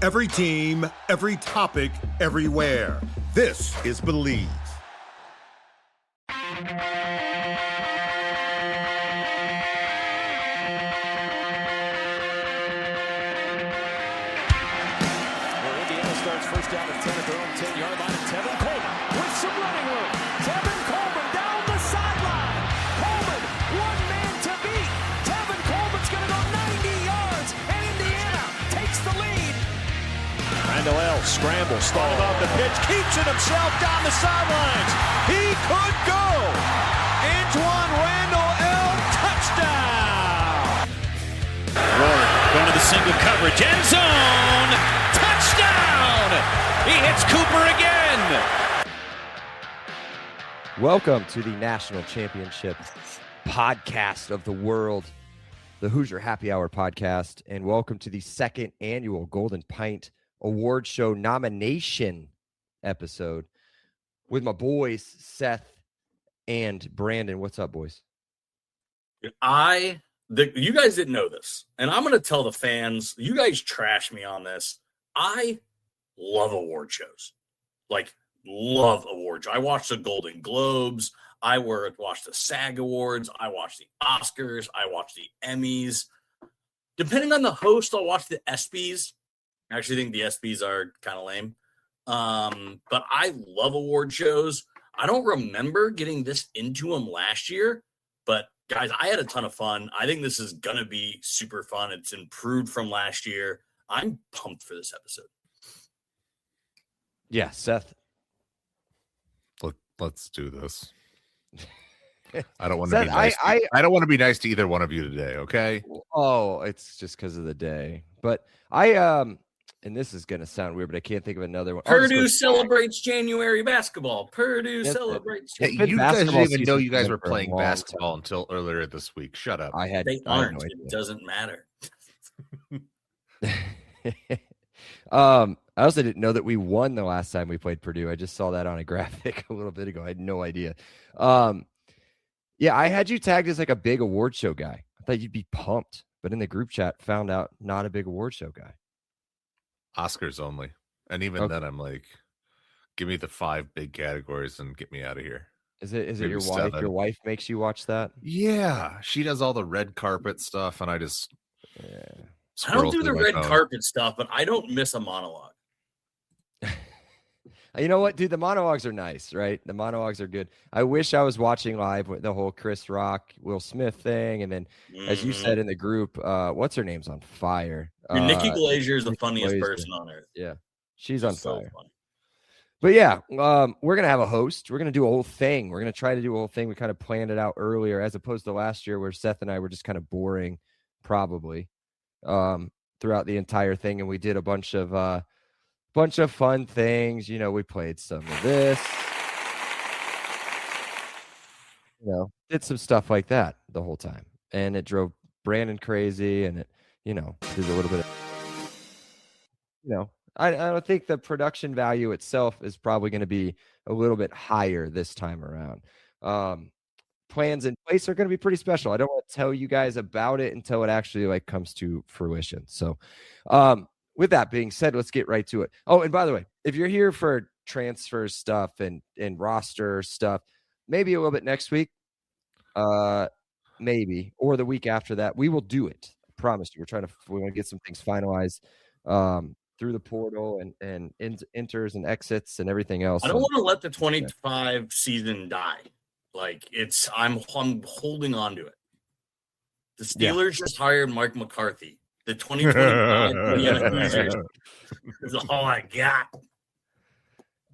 Every team, every topic, everywhere. This is Believe. First down at 10 at their own 10-yard line. Tevin Coleman with some running room. Tevin Coleman down the sideline. Coleman, one man to beat. Tevin Coleman's going to go 90 yards, and Indiana takes the lead. Randall L. scrambles, started off the pitch, keeps it himself down the sidelines. He could go. Antoine Randall L. touchdown. Rory going to the single coverage, end zone. Touchdown! He hits Cooper again. Welcome to the National Championship podcast of the world, the Hoosier Happy Hour podcast, and welcome to the second annual Golden Pint Award Show nomination episode with my boys, Seth and Brandon. What's up, boys? You guys didn't know this, and I'm going to tell the fans, you guys trash me on this. I love award shows. Love award shows. I watch the Golden Globes. I watch the SAG Awards. I watch the Oscars. I watch the Emmys. Depending on the host, I'll watch the ESPYs. I actually think the ESPYs are kind of lame. But I love award shows. I don't remember getting this into them last year, but guys, I had a ton of fun. I think this is going to be super fun. It's improved from last year. I'm pumped for this episode. Yeah, Seth. Let's do this. I don't want Seth, to be nice. I don't want to be nice to either one of you today, okay? Oh, it's just because of the day. But and this is going to sound weird, but I can't think of another one. Purdue celebrates January basketball. Purdue celebrates. Hey, you guys didn't even know you guys were playing basketball until earlier this week. Shut up. They aren't. It doesn't matter. I also didn't know that we won the last time we played Purdue. I just saw that on a graphic a little bit ago. I had no idea. Yeah, I had you tagged as like a big award show guy. I thought you'd be pumped, but in the group chat found out not a big award show guy. Oscars only. And even then I'm like, give me the 5 big categories and get me out of here. Is it Maybe your 7. wife? Your wife makes you watch that? Yeah. She does all the red carpet stuff and I just I don't do the red carpet stuff, but I don't miss a monologue. You know what, dude? The monologues are nice, right? The monologues are good. I wish I was watching live with the whole Chris Rock, Will Smith thing. And then, as you said in the group, what's her name's on fire? Nikki Glazier is the funniest person on earth. Yeah, she's on fire. Funny. But yeah, we're going to have a host. We're going to do a whole thing. We're going to try to do a whole thing. We kind of planned it out earlier as opposed to last year where Seth and I were just kind of boring, probably, throughout the entire thing. And we did a bunch of fun things. You know, we played some of this, did some stuff like that the whole time. And it drove Brandon crazy. And it, did a little bit of, I don't think the production value itself is probably going to be a little bit higher this time around. Plans in place are going to be pretty special. I don't want to tell you guys about it until it actually comes to fruition. So, with that being said, let's get right to it. Oh, and by the way, if you're here for transfer stuff and roster stuff, maybe a little bit next week, maybe, or the week after that, we will do it. I promise you. We want to get some things finalized through the portal and enters and exits and everything else. I don't want to let the 25 season die. I'm holding on to it. The Steelers just hired Mike McCarthy. The 2025 is all I got.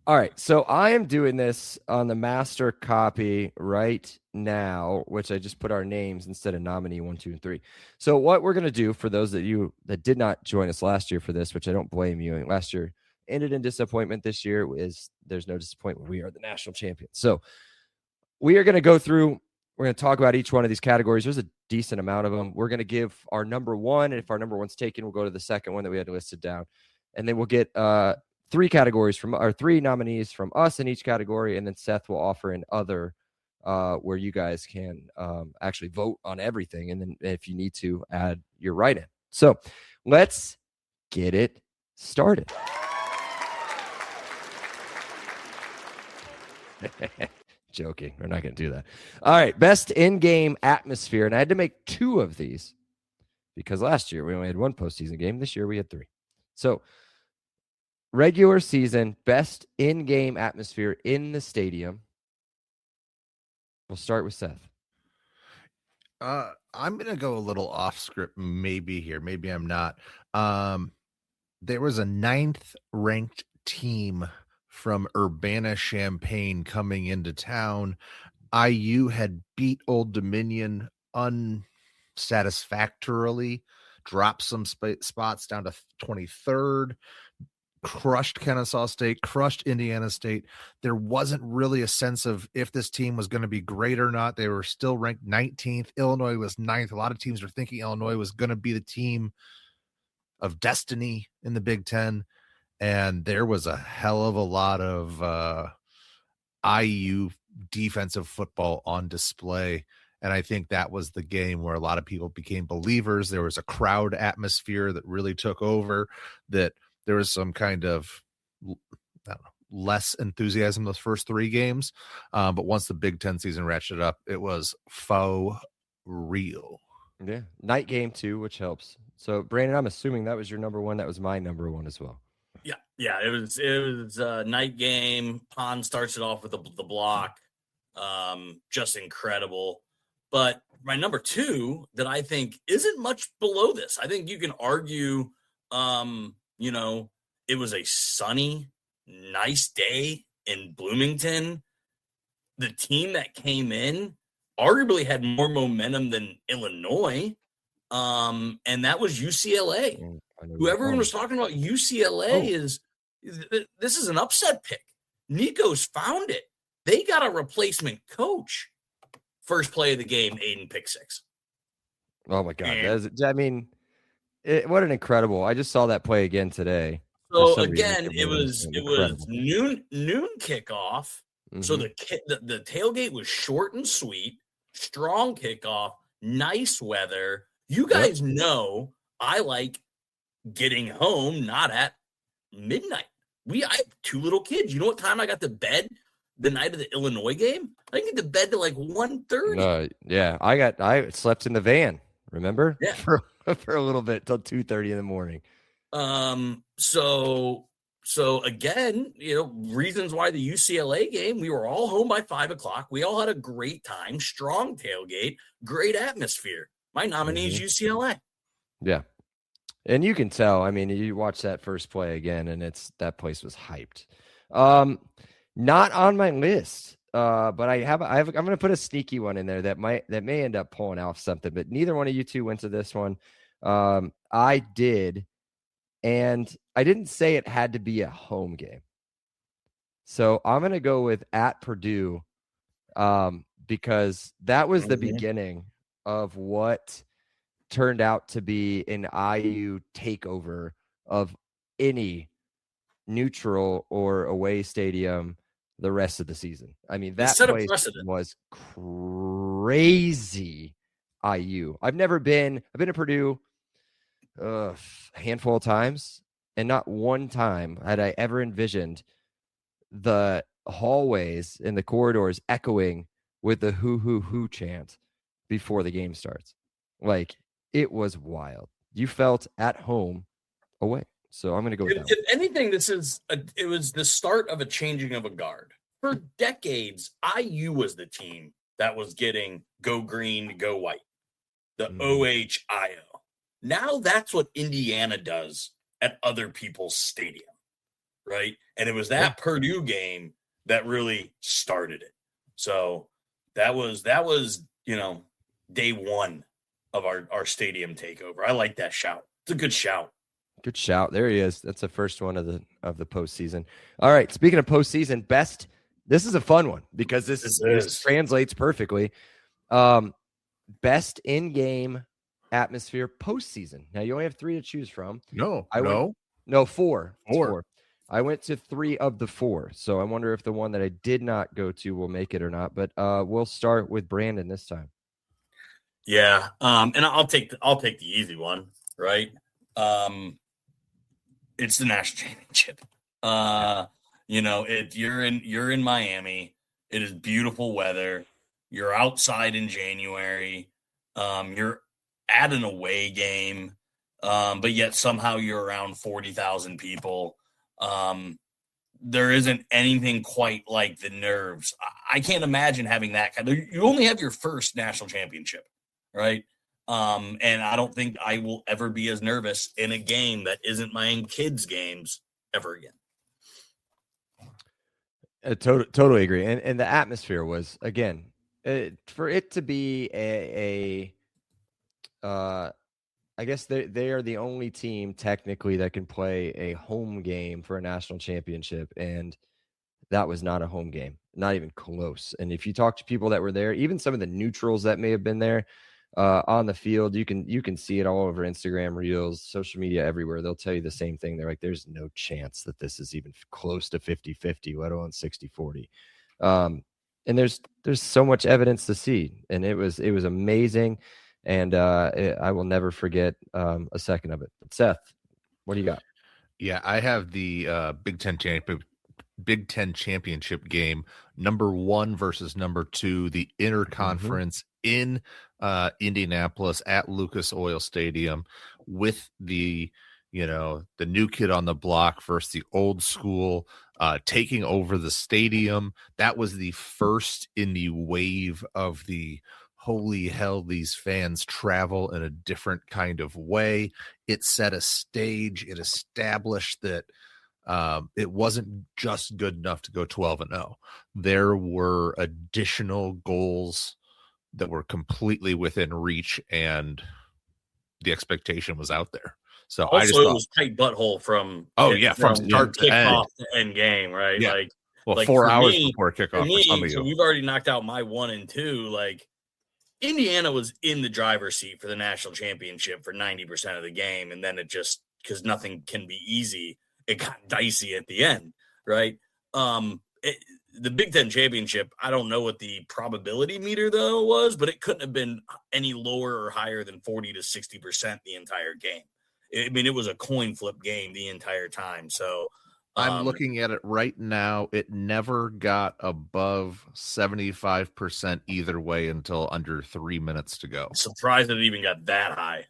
All right, so I am doing this on the master copy right now, which I just put our names instead of nominee 1, 2, and 3. So what we're going to do for those of you that did not join us last year for this, which I don't blame you, and last year ended in disappointment, this year there's no disappointment. We are the national champions. So we are going to go through. We're going to talk about each one of these categories. There's a decent amount of them. We're going to give our number one. And if our number one's taken, we'll go to the second one that we had listed down. And then we'll get 3 categories from our 3 nominees from us in each category. And then Seth will offer in other where you guys can actually vote on everything. And then if you need to add your write-in. So let's get it started. Joking. We're not going to do that. All right. Best in-game atmosphere. And I had to make 2 of these because last year we only had 1 postseason game. This year we had 3. So regular season, best in-game atmosphere in the stadium. We'll start with Seth. I'm going to go a little off script maybe here. Maybe I'm not. There was a 9th ranked team from Urbana-Champaign coming into town. IU had beat Old Dominion unsatisfactorily, dropped some spots down to 23rd, crushed Kennesaw State, crushed Indiana State. There wasn't really a sense of if this team was going to be great or not. They were still ranked 19th. Illinois was 9th. A lot of teams were thinking Illinois was going to be the team of destiny in the Big Ten. And there was a hell of a lot of IU defensive football on display. And I think that was the game where a lot of people became believers. There was a crowd atmosphere that really took over, that there was some kind of, I don't know, less enthusiasm those first 3 games. But once the Big Ten season ratcheted up, it was faux real. Yeah. Night game too, which helps. So Brandon, I'm assuming that was your number 1. That was my number 1 as well. Yeah, it was a night game. Pond starts it off with the block. Just incredible. But my number 2 that I think isn't much below this. I think you can argue, it was a sunny, nice day in Bloomington. The team that came in arguably had more momentum than Illinois. And that was UCLA. Who everyone was talking about UCLA this is an upset pick. Nico's found it. They got a replacement coach. First play of the game, Aiden pick 6. Oh my God. What an incredible. I just saw that play again today. So again, it was noon kickoff. Mm-hmm. So the tailgate was short and sweet, strong kickoff, nice weather. You guys know I like getting home not at midnight. I have 2 little kids. You know what time I got to bed the night of the Illinois game? I didn't get to bed till like 1:30. Yeah, I slept in the van. Remember? Yeah, for a little bit till 2:30 in the morning. So again, reasons why the UCLA game, we were all home by 5:00. We all had a great time, strong tailgate, great atmosphere. My nominee is UCLA. Yeah. And you can tell, you watch that first play again and that place was hyped. Not on my list. But I'm going to put a sneaky one in there that may end up pulling off something, but neither one of you 2 went to this one. I did. And I didn't say it had to be a home game. So I'm going to go with at Purdue, because that was the beginning of what turned out to be an IU takeover of any neutral or away stadium the rest of the season. That place was crazy. IU. I've been to Purdue a handful of times, and not one time had I ever envisioned the hallways and the corridors echoing with the hoo hoo hoo chant before the game starts. Like, it was wild. You felt at home away. So I'm going to go with that. If anything, it was the start of a changing of a guard. For decades, IU was the team that was getting go green, go white, the OHIO. Now that's what Indiana does at other people's stadium, right? And it was that Purdue game that really started it. So that was day 1 of our stadium takeover. I like that shout. It's a good shout. Good shout. There he is. That's the first one of the postseason. All right. Speaking of postseason, best. This is a fun one because this translates perfectly. Best in-game atmosphere postseason. Now you only have 3 to choose from. No, 4. 4. I went to 3 of the 4. So I wonder if the one that I did not go to will make it or not. But we'll start with Brandon this time. Yeah. And I'll take the easy one, right? It's the national championship. You're in Miami. It is beautiful weather. You're outside in January. You're at an away game, but yet somehow you're around 40,000 people. There isn't anything quite like the nerves. I can't imagine having that kind of. You only have your first national championship, right? And I don't think I will ever be as nervous in a game that isn't my own kids' games ever again. I totally agree. And the atmosphere was, again, for it to be I guess they are the only team technically that can play a home game for a national championship, and that was not a home game, not even close. And if you talk to people that were there, even some of the neutrals that may have been there on the field, you can see it all over Instagram reels, social media, everywhere. They'll tell you the same thing. They're like, there's no chance that this is even close to 50-50, let alone 60-40. And there's so much evidence to see, and it was amazing. And I will never forget a second of it. But Seth, what do you got? Yeah, I have the Big Ten championship game, number 1 versus number 2, the interconference in Indianapolis at Lucas Oil Stadium, with the new kid on the block versus the old school taking over the stadium. That was the first in the wave of the holy hell, these fans travel in a different kind of way. It set a stage. It established that it wasn't just good enough to go 12-0. There were additional goals that were completely within reach, and the expectation was out there. So also, I just thought it was tight butthole from from start to kickoff to end game, right? Yeah. Like 4 hours me, before kickoff for some of you. So we've already knocked out my 1 and 2. Like, Indiana was in the driver's seat for the national championship for 90% of the game, and then it just, because nothing can be easy, it got dicey at the end, right? The Big Ten championship, I don't know what the probability meter though was, but it couldn't have been any lower or higher than 40 to 60% the entire game. It was a coin flip game the entire time. So I'm looking at it right now. It never got above 75% either way until under 3 minutes to go. Surprised that it even got that high.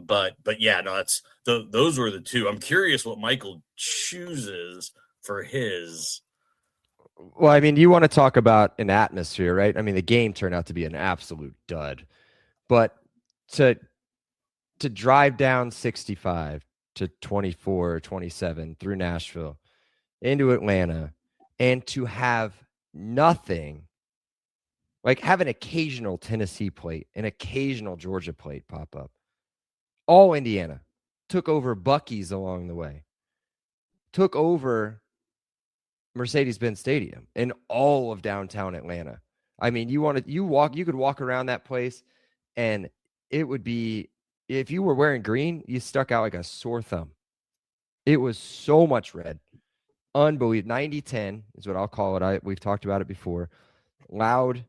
But yeah, no, those were the two. I'm curious what Michael chooses for his. Well, I mean, you want to talk about an atmosphere, right? I mean, the game turned out to be an absolute dud, but to drive down 65 to 24 or 27 through Nashville into Atlanta, and to have nothing, like have an occasional Tennessee plate, an occasional Georgia plate pop up. All Indiana took over Buc-ee's along the way, took over Mercedes-Benz Stadium and all of downtown Atlanta. I mean, you could walk around that place, and it would be, if you were wearing green, you stuck out like a sore thumb. It was so much red. Unbelievable. 90-10 is what I'll call it. We've talked about it before. Loud.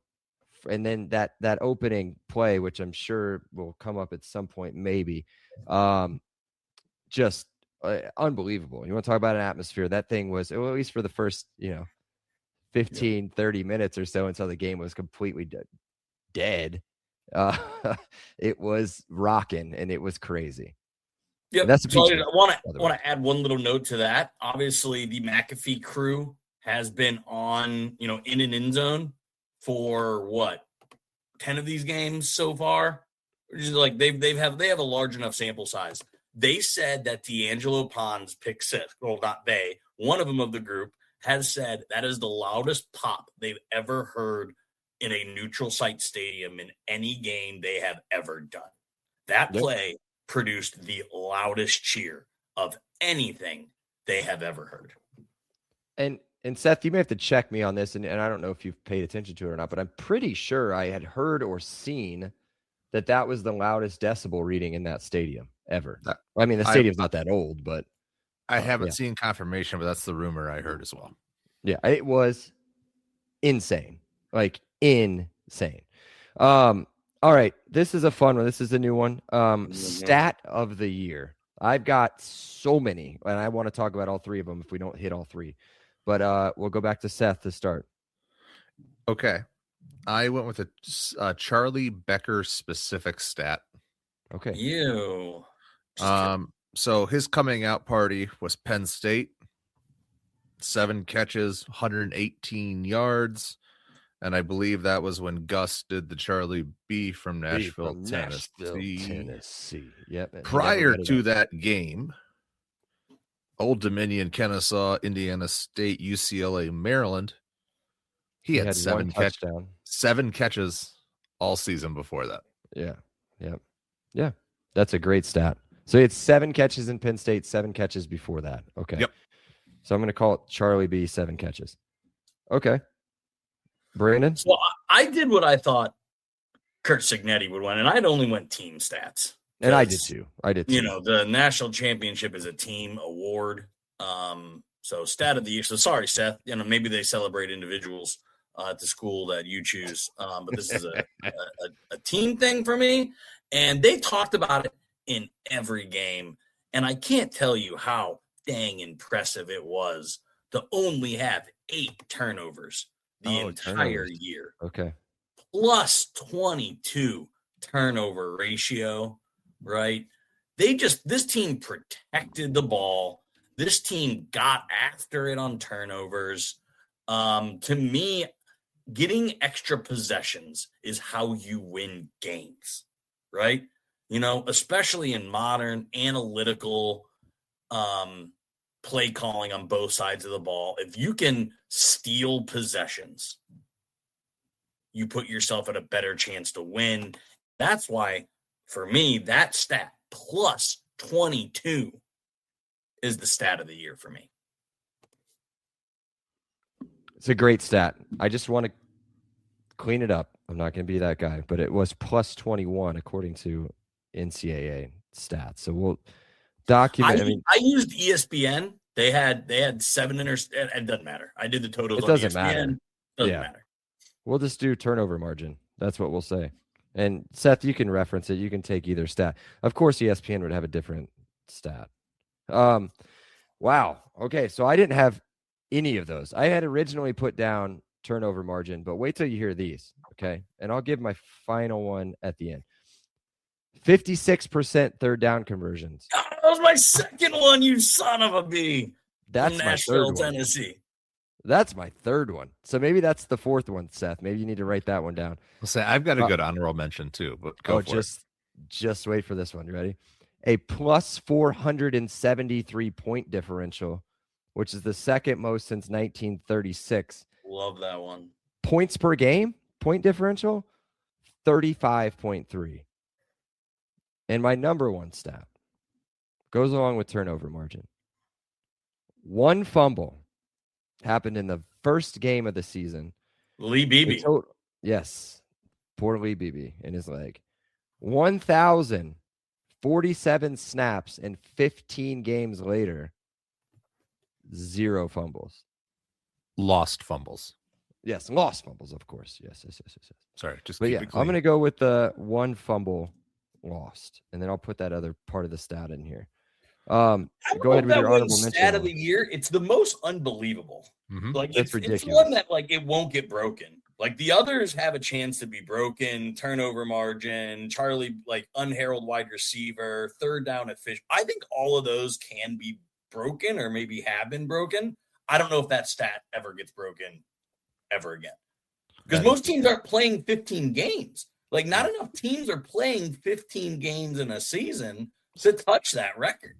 And then that opening play, which I'm sure will come up at some point, maybe. Just unbelievable. You want to talk about an atmosphere? That thing was, well, at least for the first, 15, 30 minutes or so, until the game was completely dead. It was rocking, and it was crazy. Yeah, that's so I want to add one little note to that. Obviously, the McAfee crew has been on, in an end zone for 10 of these games so far. Which is like they have a large enough sample size. They said that D'Angelo Pons pick six. Well, not they. One of them of the group has said that is the loudest pop they've ever heard in a neutral site stadium in any game they have ever done. That play produced the loudest cheer of anything they have ever heard. And Seth, you may have to check me on this, and I don't know if you've paid attention to it or not, but I'm pretty sure I had heard or seen that was the loudest decibel reading in that stadium ever. I mean, the stadium's not that old, but I haven't seen confirmation, but that's the rumor I heard as well. Yeah, it was insane. Like insane. All right, this is a fun one. This is a new one. Stat of the year. I've got so many, and I want to talk about all three of them if we don't hit all three. But we'll go back to Seth to start. Okay. I went with a Charlie Becker specific stat. Okay. You. So his coming out party was Penn State, 7 catches, 118 yards. And I believe that was when Gus did the Charlie B from Nashville, Tennessee. Yep. Prior to that game, Old Dominion, Kennesaw, Indiana State, UCLA, Maryland, he had 7 catches all season before that. Yeah. Yep. Yeah. That's a great stat. So he had 7 catches in Penn State, 7 catches before that. Okay. Yep. So I'm going to call it Charlie B, 7 catches. Okay. Brandon? So I did what I thought Kurt Signetti would win, and I'd only went team stats. And I did too. You know, the national championship is a team award. So stat of the year. So sorry, Seth. You know, maybe they celebrate individuals at the school that you choose. But this is a team thing for me. And they talked about it in every game. And I can't tell you how dang impressive it was to only have 8 turnovers the entire year. Okay. Plus 22 turnover ratio, right? This team protected the ball. This team got after it on turnovers. To me, getting extra possessions is how you win games, right? You know, especially in modern analytical play calling on both sides of the ball. If you can steal possessions, you put yourself at a better chance to win. That's why, for me, that stat plus 22 is the stat of the year for me. It's a great stat. I just want to clean it up. I'm not going to be that guy, but it was plus 21 according to NCAA stats. So we'll document. I used ESPN. They had 7 interceptions. It doesn't matter. I did the totals. It doesn't on ESPN. matter. Doesn't matter. We'll just do turnover margin. That's what we'll say. And Seth, you can reference it. You can take either stat. Of course, ESPN would have a different stat. Wow. Okay. So I didn't have any of those. I had originally put down turnover margin, but wait till you hear these. Okay. And I'll give my final one at the end. 56% third down conversions. Oh, that was my second one, you son of a bee. That's from my Nashville, third one. Tennessee. That's my third one. So maybe that's the fourth one, Seth. Maybe you need to write that one down. I'll say I've got a good honorable mention too, but go for it. Just wait for this one. You ready? A plus 473 point differential, which is the second most since 1936. Love that one. Points per game, point differential, 35.3. And my number one stat goes along with turnover margin. 1 fumble happened in the first game of the season. Lee Beebe. Yes. Poor Lee Beebe in his leg. 1,047 snaps and 15 games later, 0 fumbles. Lost fumbles. Yes, lost fumbles, of course. Yes. Sorry, just but keep yeah, it clean. I'm going to go with the 1 fumble lost, and then I'll put that other part of the stat in here. Go ahead with your honorable mention. Stat of the year. It's the most unbelievable. Mm-hmm. Like it's ridiculous. It's one that like it won't get broken. Like the others have a chance to be broken. Turnover margin, Charlie, like unheralded wide receiver, third down at fish. I think all of those can be broken or maybe have been broken. I don't know if that stat ever gets broken ever again. Because most teams aren't playing 15 games. Like not enough teams are playing 15 games in a season to touch that record.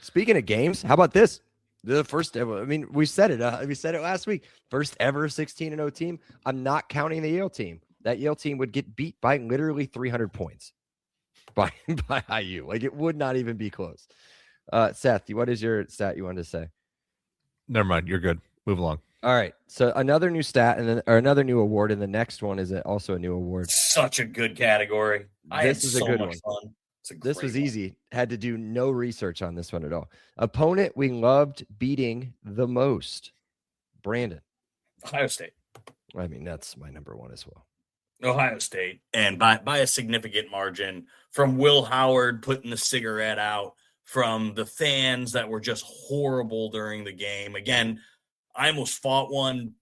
Speaking of games, how about this? The first ever, I mean, we said it. We said it last week. First ever 16-0 team. I'm not counting the Yale team. That Yale team would get beat by literally 300 points by IU. Like it would not even be close. Seth, what is your stat you wanted to say? Never mind. You're good. Move along. All right. So another new stat or another new award, and the next one is also a new award. Such a good category. This is a good one. Fun. This was easy. Had to do no research on this one at all. Opponent we loved beating the most. Brandon. Ohio State. I mean, that's my number one as well. Ohio State, and by a significant margin, from Will Howard putting the cigarette out, from the fans that were just horrible during the game. Again, I almost fought one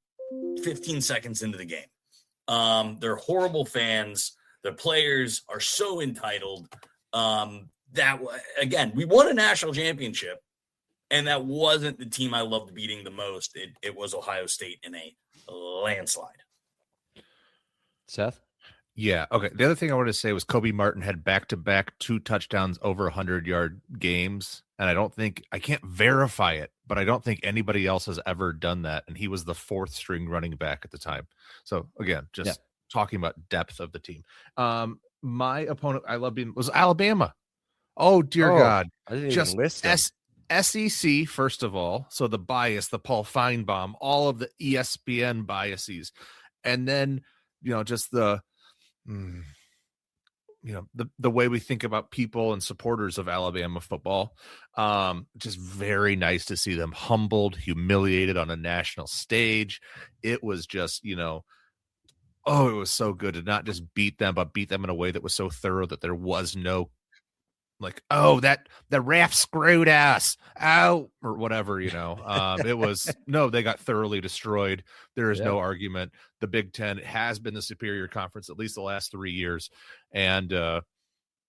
15 seconds into the game. They're horrible fans. The players are so entitled. Again, we won a national championship, and that wasn't the team I loved beating the most. It was Ohio State in a landslide. Seth? Yeah. Okay. The other thing I wanted to say was Kobe Martin had back-to-back 2 touchdowns over 100-yard games. And I can't verify it, but I don't think anybody else has ever done that. And he was the 4th string running back at the time. So again, just talking about depth of the team. My opponent I love was Alabama. Oh, dear God. I didn't Just even list them. SEC, first of all. So the bias, the Paul Feinbaum, all of the ESPN biases. And then, just the way we think about people and supporters of Alabama football. Just very nice to see them humbled, humiliated on a national stage. It was just, it was so good to not just beat them, but beat them in a way that was so thorough that there was no the ref screwed us out or whatever, it was they got thoroughly destroyed. There is no argument. The Big Ten has been the superior conference at least the last 3 years, and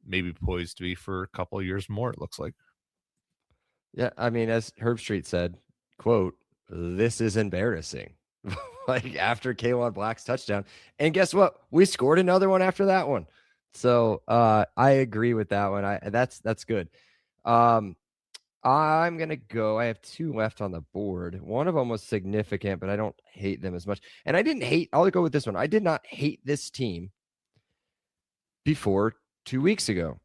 maybe poised to be for a couple of years more, it looks like. Yeah, I mean, as Herb Street said, quote, "This is embarrassing." Like after Kayvon Black's touchdown, and guess what? We scored another one after that one. So I agree with that one. That's good. I'm gonna go. I have 2 left on the board. One of them was significant, but I don't hate them as much. And I didn't hate. I'll go with this one. I did not hate this team before 2 weeks ago.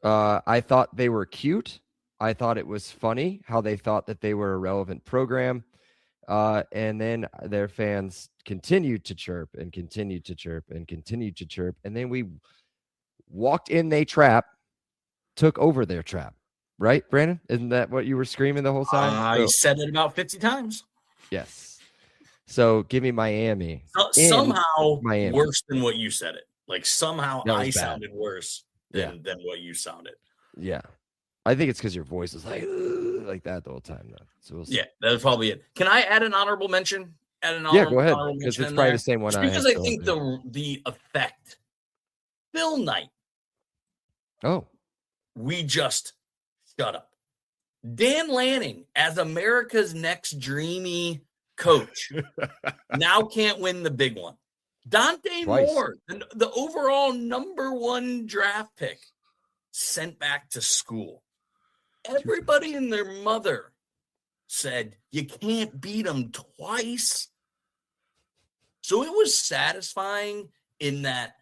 I thought they were cute. I thought it was funny how they thought that they were a relevant program. And then their fans continued to chirp and continued to chirp and continued to chirp. And then we walked in their trap, took over their trap. Right, Brandon? Isn't that what you were screaming the whole time? I said it about 50 times. Yes. So give me Miami. Somehow Miami. Worse than what you said it. Like somehow I bad. Sounded worse than what you sounded. Yeah. I think it's because your voice is like that the whole time, though. So we'll see. Yeah, that's probably it. Can I add an honorable mention? Go ahead. Because it's probably the same one. Because I think the effect. Phil Knight. Oh. We just shut up. Dan Lanning, as America's next dreamy coach, now can't win the big one. Dante Moore, the overall #1 draft pick, sent back to school. Everybody and their mother said, you can't beat them twice. So it was satisfying in that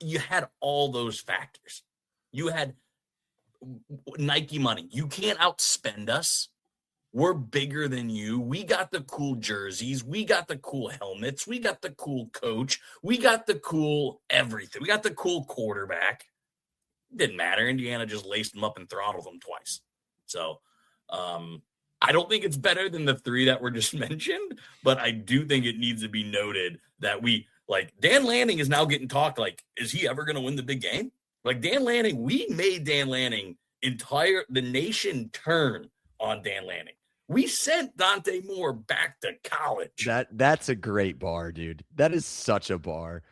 you had all those factors. You had Nike money. You can't outspend us. We're bigger than you. We got the cool jerseys. We got the cool helmets. We got the cool coach. We got the cool everything. We got the cool quarterback. Didn't matter. Indiana just laced them up and throttled them twice. So I don't think it's better than the 3 that were just mentioned, but I do think it needs to be noted that Dan Lanning is now getting talked like, is he ever going to win the big game? Like Dan Lanning, we made Dan Lanning the nation turn on Dan Lanning. We sent Dante Moore back to college. That's a great bar, dude. That is such a bar.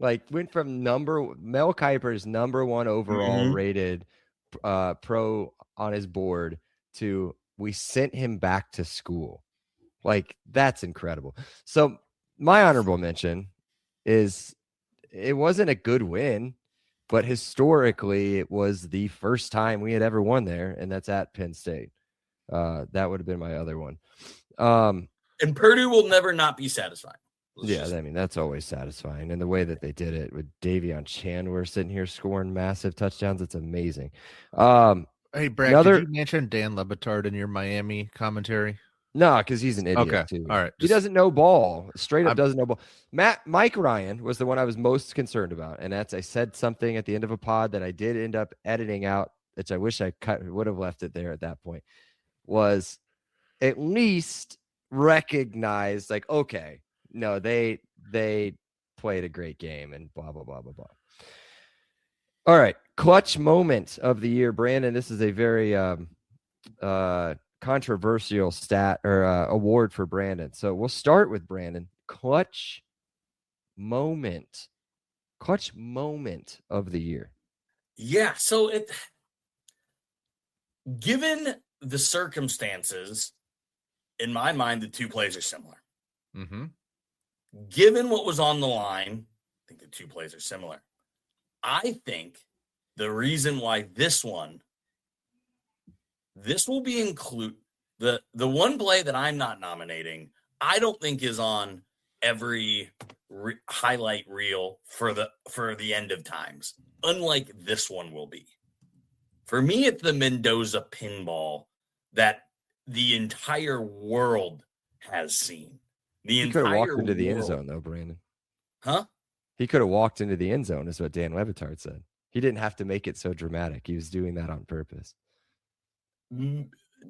Like went from Mel Kiper's #1 overall rated pro on his board to we sent him back to school. Like that's incredible. So my honorable mention is it wasn't a good win, but historically it was the first time we had ever won there, and that's at Penn State. That would have been my other one. And Purdue will never not be satisfied. I mean, that's always satisfying. And the way that they did it with Davion Chandler sitting here scoring massive touchdowns, it's amazing. Hey, Brad, did you mention Dan Le Batard in your Miami commentary? No, because he's an idiot too. All right. He doesn't know ball. Straight up doesn't know ball. Mike Ryan was the one I was most concerned about. And I said something at the end of a pod that I did end up editing out, which I wish I would have left it there at that point, was at least recognized like, okay, no, they played a great game and blah, blah, blah, blah, blah. All right. Clutch moment of the year. Brandon, this is a very controversial stat or award for Brandon. So we'll start with Brandon. Clutch moment of the year. Yeah. So given the circumstances, in my mind, the two plays are similar. Mm-hmm. Given what was on the line, I think the two plays are similar. I think the reason why this will be the one play that I'm not nominating, I don't think is on every highlight reel for the end of times, unlike this one will be. For me, it's the Mendoza pinball that the entire world has seen. He could have walked into the end zone, though, Brandon. Huh? He could have walked into the end zone, is what Dan Levitard said. He didn't have to make it so dramatic. He was doing that on purpose.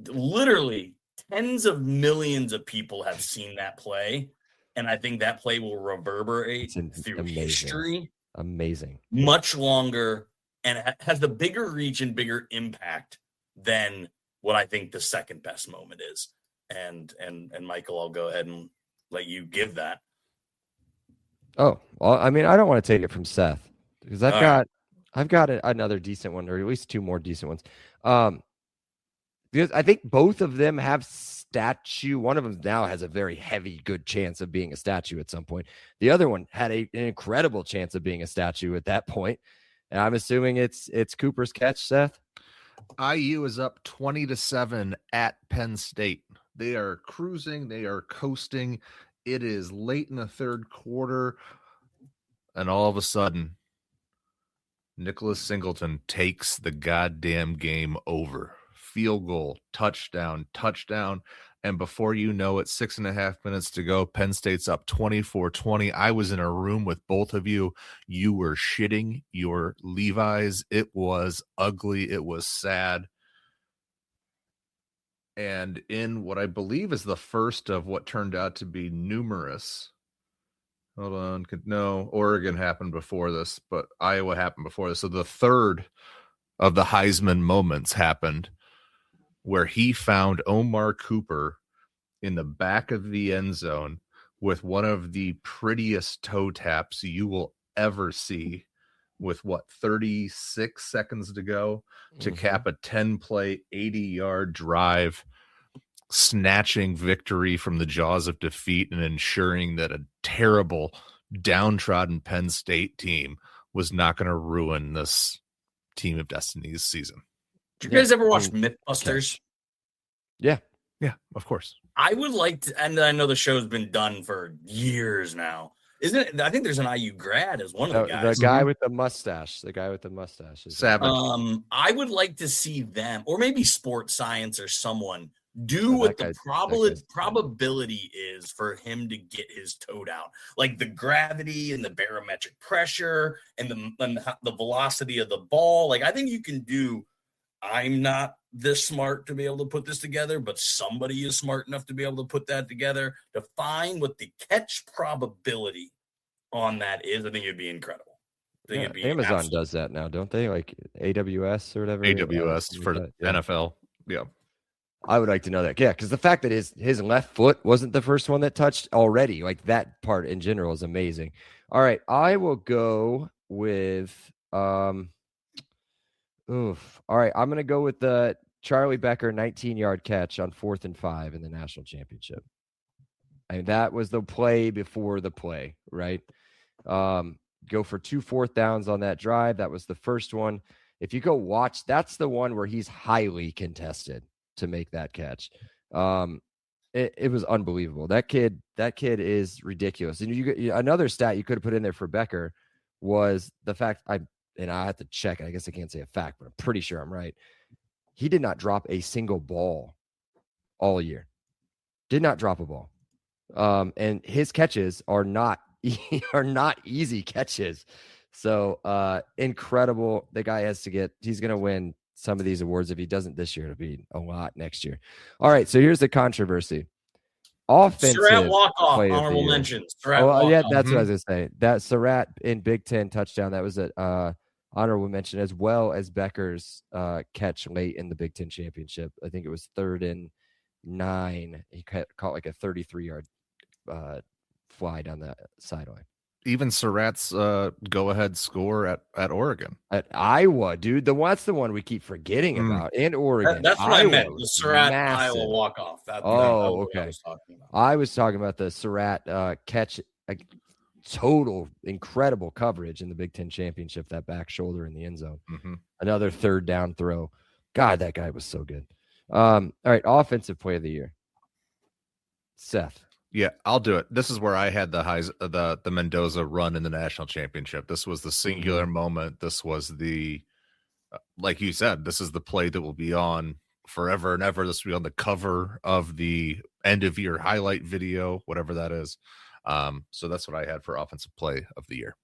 Literally, tens of millions of people have seen that play, and I think that play will reverberate through history. Amazing. Much longer, and has the bigger reach and bigger impact than what I think the second best moment is. And Michael, I'll go ahead and let you give that. Oh, well, I mean, I don't want to take it from Seth because I've got another decent one, or at least two more decent ones. Because I think both of them have statue. One of them now has a very heavy, good chance of being a statue at some point. The other one had an incredible chance of being a statue at that point. And I'm assuming it's Cooper's catch, Seth. IU is up 20-7 at Penn State. They are cruising. They are coasting. It is late in the third quarter. And all of a sudden, Nicholas Singleton takes the goddamn game over. Field goal, touchdown. And before you know it, 6.5 minutes to go, Penn State's up 24-20. I was in a room with both of you. You were shitting your Levi's. It was ugly. It was sad. And in what I believe is the first of what turned out to be numerous. Hold on. No, Oregon happened before this, but Iowa happened before this. So the third of the Heisman moments happened where he found Omar Cooper in the back of the end zone with one of the prettiest toe taps you will ever see, with 36 seconds to go to cap a 10-play, 80-yard drive, snatching victory from the jaws of defeat and ensuring that a terrible, downtrodden Penn State team was not going to ruin this Team of Destiny's season. Did you guys ever watch Mythbusters? Yeah. Yeah, of course. I would like to, and I know the show's been done for years now. Isn't it? I think there's an IU grad as one of the guys. The guy with the mustache. The guy with the mustache. Savage. I would like to see them, or maybe Sports Science or someone, do what the probability is for him to get his toed out. Like the gravity and the barometric pressure and the velocity of the ball. Like I think you can do. I'm not this smart to be able to put this together, but somebody is smart enough to be able to put that together to find what the catch probability on that is. I think it'd be incredible. Amazon does that now, don't they? Like AWS or whatever. AWS for the NFL. Yeah. I would like to know that. Yeah, because the fact that his left foot wasn't the first one that touched already, like that part in general is amazing. All right, I will go with All right, I'm going to go with the Charlie Becker 19-yard catch on 4th and 5 in the national championship. I mean, that was the play before the play, right? Go for 2 4th downs on that drive. That was the first one. If you go watch, that's the one where he's highly contested to make that catch. It was unbelievable. That kid is ridiculous. And another stat you could have put in there for Becker was the fact and I have to check. I guess I can't say a fact, but I'm pretty sure I'm right. He did not drop a single ball all year. Did not drop a ball. And his catches are not easy catches. So incredible. The guy he's going to win some of these awards. If he doesn't this year, it'll be a lot next year. All right. So here's the controversy. offensive Surratt walk-off, play of the honorable year. mention. Surratt Oh, yeah, walk-off. that's what I was gonna say. That Surratt in Big Ten touchdown, that was a honorable mention, as well as Becker's catch late in the Big Ten championship. I think it was 3rd and 9. He caught like a 33-yard fly down the sideline. Even Surratt's go-ahead score at Oregon. At Iowa, dude. That's the one we keep forgetting about. And Oregon. That's what Iowa I meant. The was Surratt massive. Iowa walk-off. That Oh, was what I okay. was talking about. I was talking about the Surratt catch, total incredible coverage in the Big Ten championship, that back shoulder in the end zone. Mm-hmm. Another 3rd down throw. God, that guy was so good. All right, offensive play of the year. Seth. Yeah, I'll do it. This is where I had the Mendoza run in the national championship. This was the singular moment. This was the, like you said, this is the play that will be on forever and ever. This will be on the cover of the end of year highlight video, whatever that is. So that's what I had for offensive play of the year.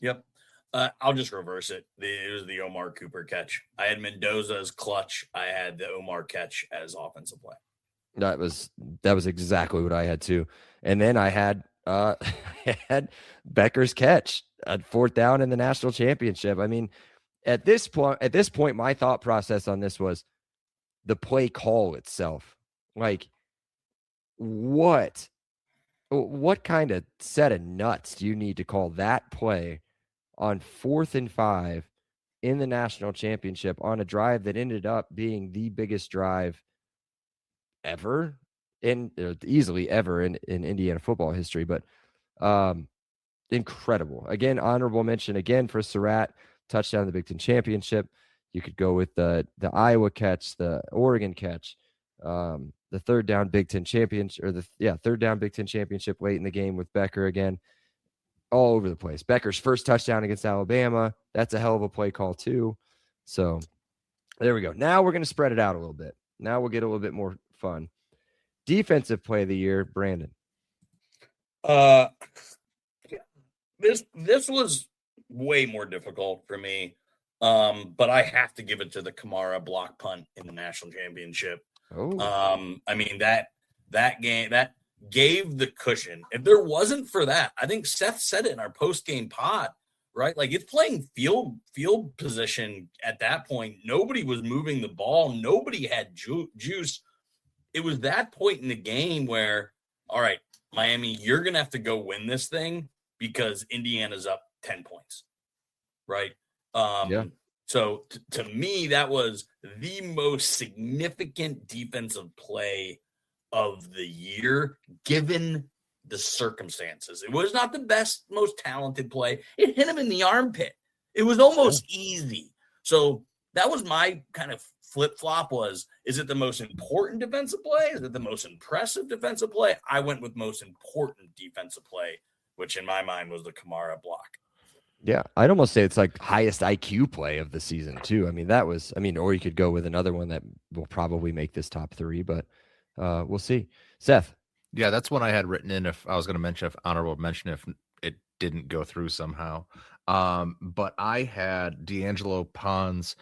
Yep. I'll just reverse it. It was the Omar Cooper catch. I had Mendoza as clutch. I had the Omar catch as offensive play. That was exactly what I had too. And then I had I had Becker's catch at 4th down in the national championship. I mean, at this point, my thought process on this was the play call itself. Like, what kind of set of nuts do you need to call that play on 4th and 5 in the national championship on a drive that ended up being the biggest drive ever easily ever in Indiana football history? But incredible. Again, honorable mention again for Surratt, touchdown in the Big Ten championship. You could go with the Iowa catch, the Oregon catch, the 3rd down Big Ten championship, or 3rd down Big Ten championship late in the game with Becker again. All over the place. Becker's first touchdown against Alabama. That's a hell of a play call too. So there we go. Now we're going to spread it out a little bit. Now we'll get a little bit more fun. Defensive play of the year, Brandon. This was way more difficult for me. But I have to give it to the Kamara block punt in the national championship. Oh. I mean, that game that gave the cushion. If there wasn't for that, I think Seth said it in our post-game pod, right? Like, it's playing field position at that point. Nobody was moving the ball. Nobody had juice. It was that point in the game where, all right, Miami, you're going to have to go win this thing because Indiana's up 10 points, right? Yeah. So to me, that was the most significant defensive play of the year, given the circumstances. It was not the best, most talented play. It hit him in the armpit. It was almost easy. So that was my kind of flip-flop was, is it the most important defensive play? Is it the most impressive defensive play? I went with most important defensive play, which in my mind was the Kamara block. Yeah, I'd almost say it's like highest IQ play of the season too. I mean, or you could go with another one that will probably make this top 3, but we'll see. Seth. Yeah, that's one I had written in if I was going to mention, if honorable mention, if it didn't go through somehow. But I had D'Angelo Pond's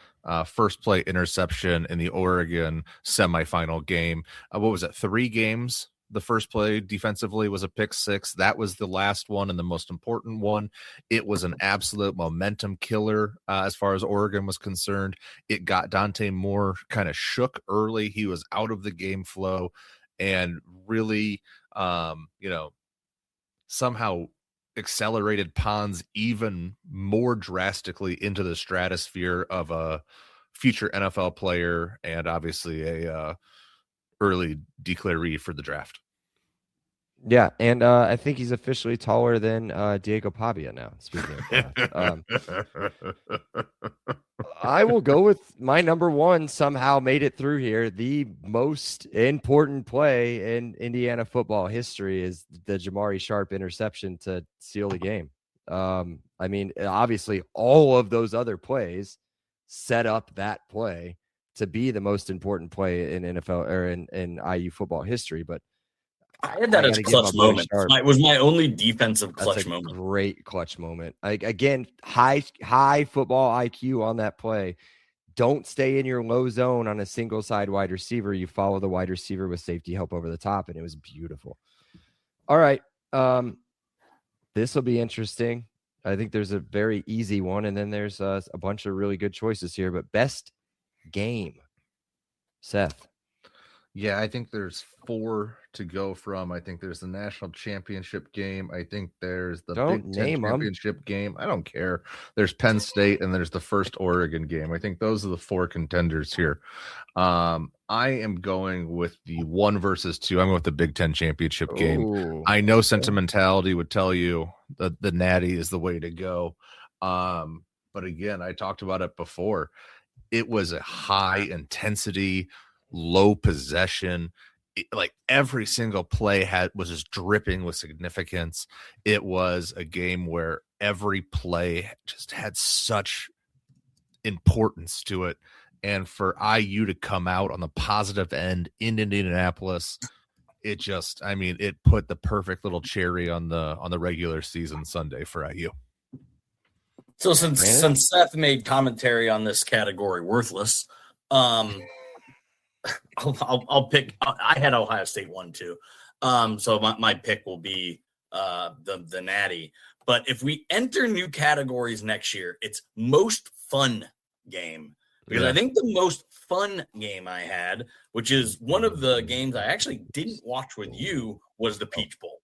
first play interception in the Oregon semifinal game. What was it? 3 games. The first play defensively was a pick 6. That was the last one and the most important one. It was an absolute momentum killer as far as Oregon was concerned. It got Dante Moore kind of shook early. He was out of the game flow and really, somehow accelerated Pons even more drastically into the stratosphere of a future NFL player and obviously a early declaree for the draft. Yeah, and I think he's officially taller than Diego Pavia now. Speaking of draft. I will go with my number 1. Somehow made it through here. The most important play in Indiana football history is the Jamari Sharp interception to seal the game. I mean, obviously, all of those other plays set up that play to be the most important play in NFL or in IU football history. But I had that as clutch moment. It was my only defensive clutch moment. Great clutch moment. Again, high football IQ on that play. don't stay in your low zone on a single side wide receiver. You follow the wide receiver with safety help over the top, and it was beautiful. All right. This will be interesting. I think there's a very easy one, and then there's a bunch of really good choices here. But best game, Seth. Yeah, I think there's 4 to go from. I think there's the national championship game. I think there's the Don't Big Ten name 'em. championship game. I don't care. There's Penn State, and there's the first Oregon game. I think those are the 4 contenders here. I am going with the 1 versus 2. I'm going with the Big Ten championship game. Ooh. I know sentimentality would tell you that the Natty is the way to go. But again, I talked about it before. It was a high intensity, low possession. Like every single play was just dripping with significance. It was a game where every play just had such importance to it. And for IU to come out on the positive end in Indianapolis, it put the perfect little cherry on the regular season Sunday for IU. So since Seth made commentary on this category worthless, I'll pick. I had Ohio State 1 too, so my pick will be the Natty. But if we enter new categories next year, it's most fun game, because I think the most fun game I had, which is one of the games I actually didn't watch with you, was the Peach Bowl.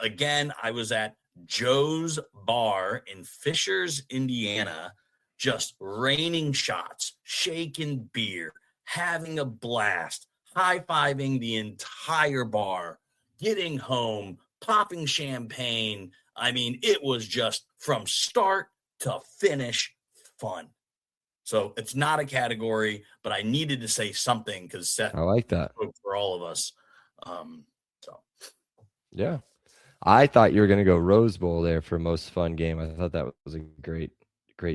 Again, I was at Joe's Bar in Fishers, Indiana, just raining shots, shaking beer, having a blast, high-fiving the entire bar, getting home, popping champagne. I mean, it was just from start to finish fun. So it's not a category, but I needed to say something because Seth, I like that, spoke for all of us. Yeah. I thought you were going to go Rose Bowl there for most fun game. I thought that was a great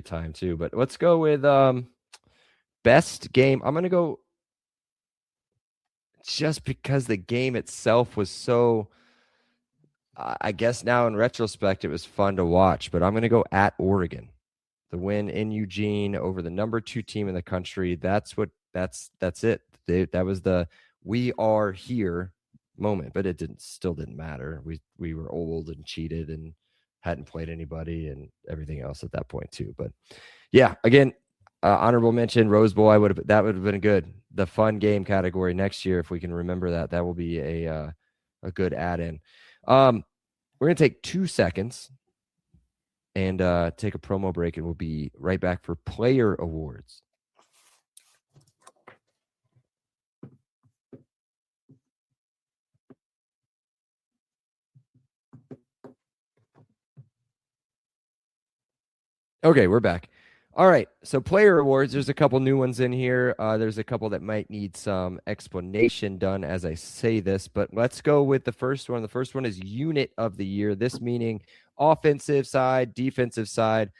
time too. But let's go with best game. I'm going to go just because the game itself was so, I guess now in retrospect, it was fun to watch. But I'm going to go at Oregon. The win in Eugene over the number 2 team in the country. That's it. That was the we are here moment, but it still didn't matter. We were old and cheated and hadn't played anybody and everything else at that point too. But yeah, again, honorable mention, Rose Bowl. That would have been good. The fun game category next year, if we can remember that will be a good add-in. We're gonna take 2 seconds and take a promo break, and we'll be right back for player awards. Okay, we're back. All right, so player awards, there's a couple new ones in here. There's a couple that might need some explanation done as I say this, but let's go with the first one. The first one is unit of the year, this meaning offensive side, defensive side.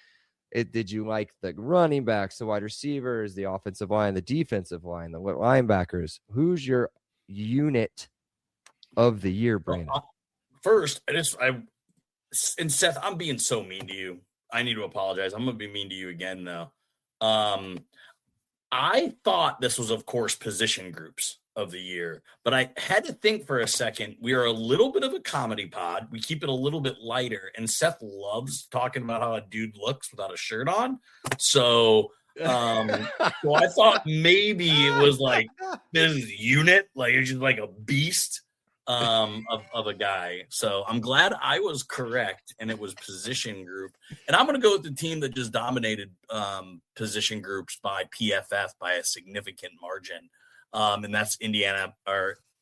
Did you like the running backs, the wide receivers, the offensive line, the defensive line, the linebackers? Who's your unit of the year, Brandon? First, and Seth, I'm being so mean to you. I need to apologize. I'm going to be mean to you again, though. I thought this was, of course, position groups of the year, but I had to think for a second. We are a little bit of a comedy pod. We keep it a little bit lighter, and Seth loves talking about how a dude looks without a shirt on. So I thought maybe it was like this unit, like it's just like a beast of a guy. So I'm glad I was correct, and it was position group. And I'm going to go with the team that just dominated position groups by PFF by a significant margin, and that's Indiana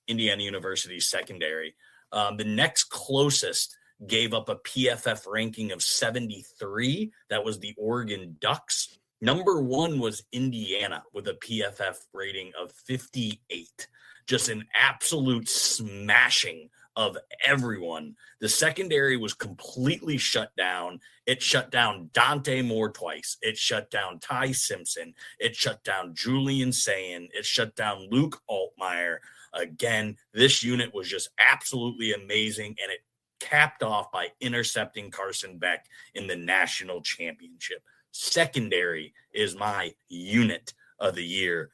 University secondary. The next closest gave up a PFF ranking of 73. That was the Oregon Ducks. Number 1 was Indiana with a PFF rating of 58. Just an absolute smashing of everyone. The secondary was completely shut down. It shut down Dante Moore twice. It shut down Ty Simpson. It shut down Julian Sayin. It shut down Luke Altmaier. Again, this unit was just absolutely amazing, and it capped off by intercepting Carson Beck in the national championship. Secondary is my unit of the year.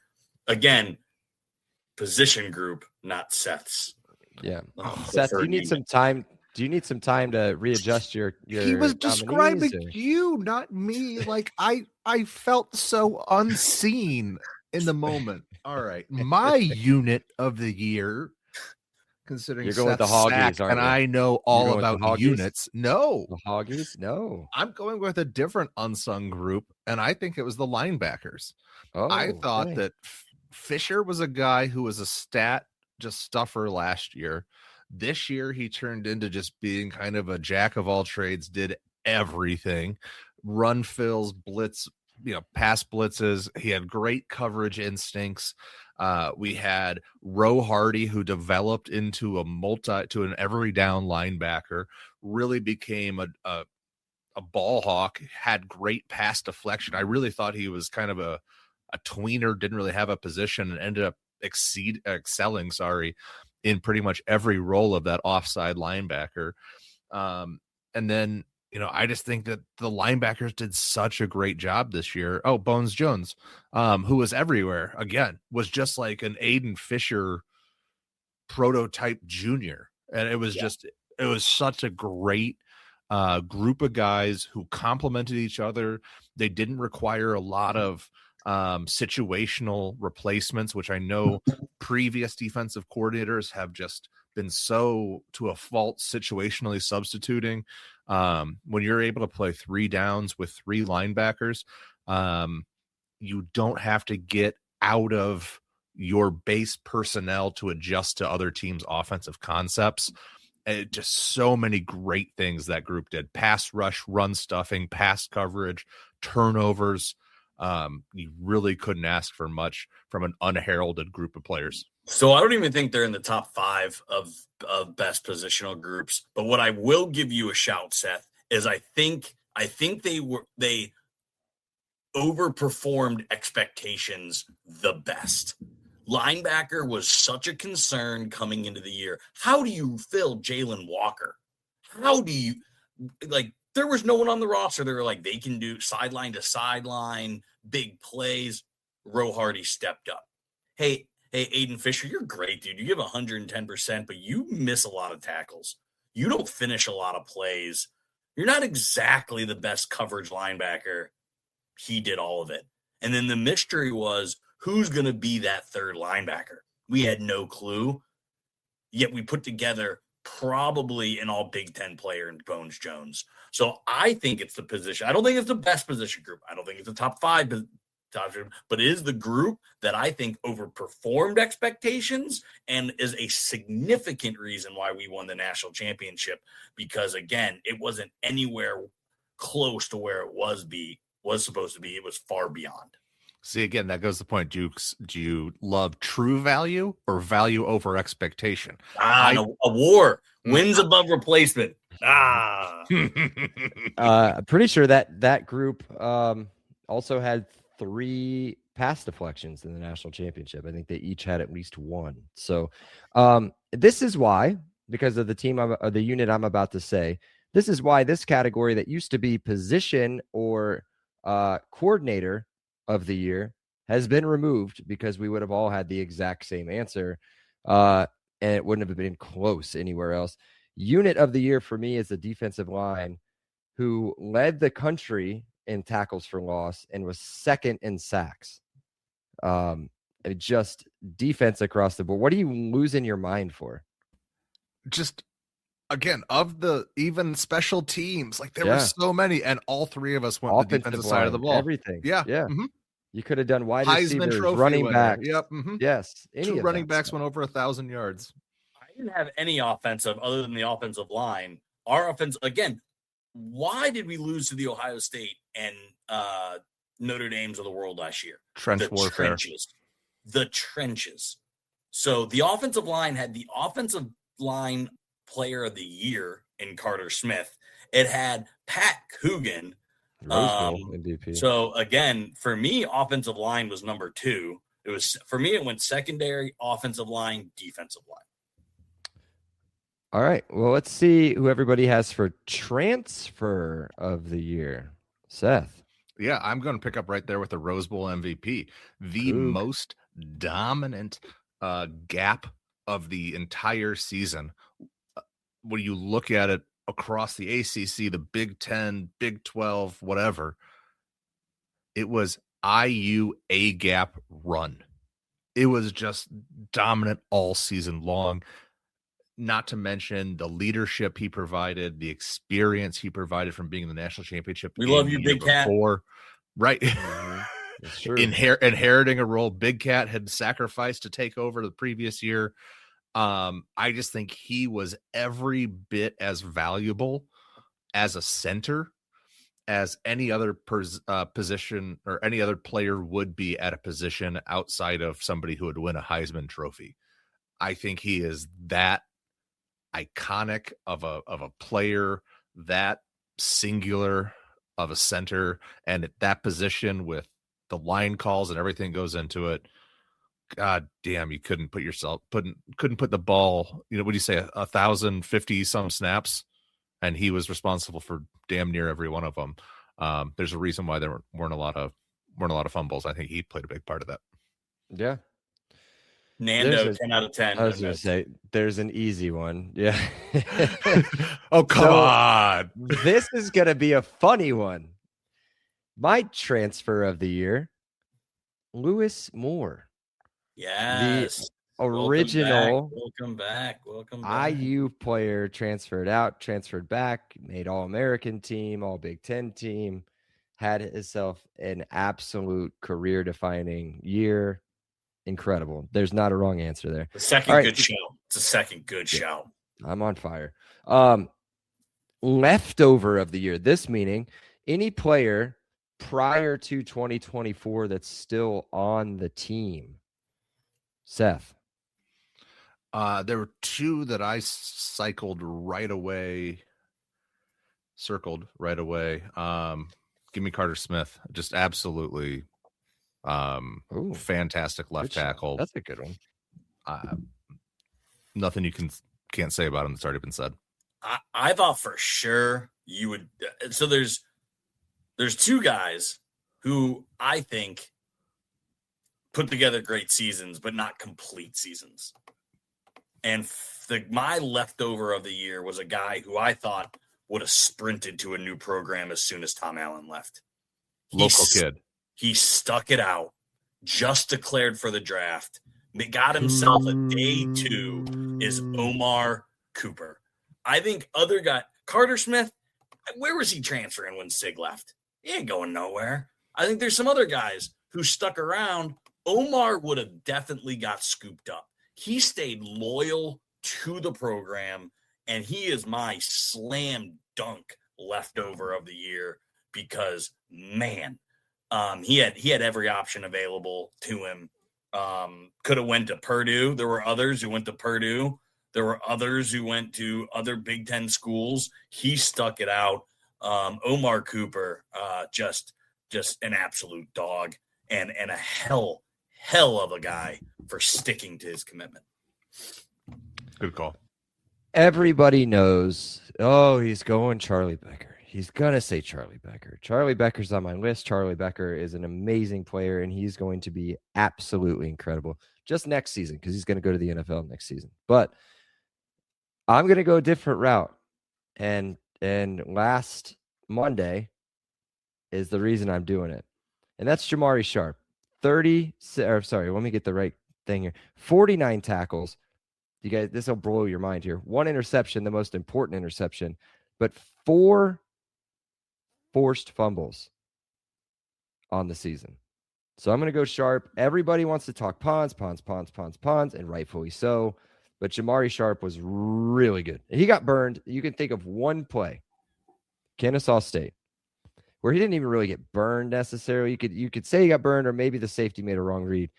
Again, position group, not Seth's. Yeah. Seth, do you need some time? Do you need some time to readjust your He was describing nominees, or- you, not me. Like I felt so unseen in the moment. All right. My unit of the year, considering You're going with the Seth's Hoggies, sack, aren't and you? I know You're all going with the about Hoggies? units. No, The Hoggies? No. I'm going with a different unsung group, and I think it was the linebackers. Oh, I thought okay. that Fisher was a guy who was a stat just stuffer last year. This year, he turned into just being kind of a jack of all trades, did everything, run fills, blitz, pass blitzes. He had great coverage instincts. We had Roe Hardy, who developed into an every down linebacker, really became a ball hawk, had great pass deflection. I really thought he was kind of a tweener, didn't really have a position, and ended up excelling in pretty much every role of that offside linebacker. And then, I just think that the linebackers did such a great job this year. Oh, Bones Jones, who was everywhere again, was just like an Aiden Fisher prototype junior. And it was it was such a great group of guys who complemented each other. They didn't require a lot of situational replacements, which I know previous defensive coordinators have just been so to a fault situationally substituting. When you're able to play 3 downs with 3 linebackers, you don't have to get out of your base personnel to adjust to other teams' offensive concepts. And just so many great things that group did: pass rush, run stuffing, pass coverage, turnovers. You really couldn't ask for much from an unheralded group of players. So I don't even think they're in the top 5 of best positional groups. But what I will give you a shout, Seth, is I think they overperformed expectations the best. Linebacker was such a concern coming into the year. How do you fill Jalen Walker? How do you there was no one on the roster. They were like, they can do sideline to sideline, big plays. Roe Hardy stepped up. Hey, Aiden Fisher, you're great, dude. You give 110%, but you miss a lot of tackles. You don't finish a lot of plays. You're not exactly the best coverage linebacker. He did all of it. And then the mystery was, who's going to be that third linebacker? We had no clue. Yet we put together probably an all Big Ten player in Bones Jones. So I think it's the position. I don't think it's the best position group. I don't think it's the top 5, but it is the group that I think overperformed expectations and is a significant reason why we won the national championship. Because again, it wasn't anywhere close to where it was supposed to be. It was far beyond. See, again, that goes to the point. Do you love true value or value over expectation? A war wins above replacement. Pretty sure that group also had 3 pass deflections in the national championship. I think they each had at least 1. So this is why, because of the unit I'm about to say, this is why this category that used to be position or coordinator of the year has been removed, because we would have all had the exact same answer, and it wouldn't have been close anywhere else. Unit of the year for me is the defensive line, who led the country in tackles for loss and was second in sacks. Just defense across the board. What are you losing your mind for? Just again, of the even special teams, there were so many, and all 3 of us went the defensive side of the ball. Everything. Yeah. Mm-hmm. You could have done wide Heisman receivers, Trophy running winner. back. Yep. Mm-hmm. Yes. 2 running backs went over 1,000 yards. I didn't have any offensive other than the offensive line. Our offense, again, why did we lose to the Ohio State and Notre Dames of the world last year? Trench warfare. The trenches. So the offensive line had the offensive line player of the year in Carter Smith. It had Pat Coogan. MVP. So again, for me, offensive line was number 2. It went secondary, offensive line, defensive line. All right. Well, let's see who everybody has for transfer of the year. Seth. Yeah, I'm going to pick up right there with the Rose Bowl MVP. The Coog. most dominant gap of the entire season. When you look at it across the ACC, the Big 10, Big 12, whatever, it was IU A gap run. It was just dominant all season long. Not to mention the leadership he provided, the experience he provided from being in the national championship. We game love you, the year Big Cat. before. Right. That's true. Inheriting a role Big Cat had sacrificed to take over the previous year. I just think he was every bit as valuable as a center as any other position or any other player would be at a position outside of somebody who would win a Heisman Trophy. I think he is that iconic of a player, that singular of a center, and at that position with the line calls and everything goes into it. God damn, you couldn't put the ball, what do you say, 1,050 some snaps, and he was responsible for damn near every one of them. There's a reason why there weren't a lot of fumbles. I think he played a big part of that. Yeah. Nando, 10 out of 10. I was going to say, there's an easy one. Yeah. Oh, come on. This is going to be a funny one. My transfer of the year, Lewis Moore. Yes. The original Welcome back. IU player transferred out, transferred back, made All-American team, All Big Ten team, had himself an absolute career-defining year. Incredible. There's not a wrong answer there. The second good show. It's a second good show. I'm on fire. Leftover of the year. This meaning any player prior to 2024 that's still on the team. Seth. There were two that I circled right away. Give me Carter Smith. Just absolutely fantastic left tackle. That's a good one. Nothing you can't say about him that's already been said. I thought for sure you would. So there's two guys who I think put together great seasons, but not complete seasons. And my leftover of the year was a guy who I thought would have sprinted to a new program as soon as Tom Allen left. Local kid. He stuck it out, just declared for the draft. Got himself a day 2 is Omar Cooper. I think other guy, Carter Smith, where was he transferring when Sig left? He ain't going nowhere. I think there's some other guys who stuck around. Omar would have definitely got scooped up. He stayed loyal to the program, and he is my slam dunk leftover of the year because, man, he had every option available to him. Could have went to Purdue. There were others who went to Purdue. There were others who went to other Big Ten schools. He stuck it out. Omar Cooper, just an absolute dog and a hell of a guy for sticking to his commitment. Good call. Everybody knows, he's going Charlie Becker. He's going to say Charlie Becker. Charlie Becker's on my list. Charlie Becker is an amazing player, and he's going to be absolutely incredible just next season because he's going to go to the NFL next season. But I'm going to go a different route. And last Monday is the reason I'm doing it. And that's Jamari Sharp. Let me get the right thing here. 49 tackles. You guys, this will blow your mind here. 1 interception, the most important interception, but 4 forced fumbles on the season. So I'm going to go Sharp. Everybody wants to talk Pons, and rightfully so. But Jamari Sharp was really good. He got burned. You can think of one play, Kennesaw State, where he didn't even really get burned necessarily. You could say he got burned, or maybe the safety made a wrong read.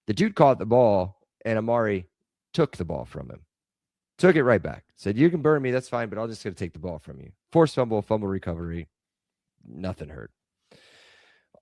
The dude caught the ball, and Amari took the ball from him. Took it right back. Said, you can burn me, that's fine, but I'm just going to take the ball from you. Forced fumble recovery. Nothing hurt.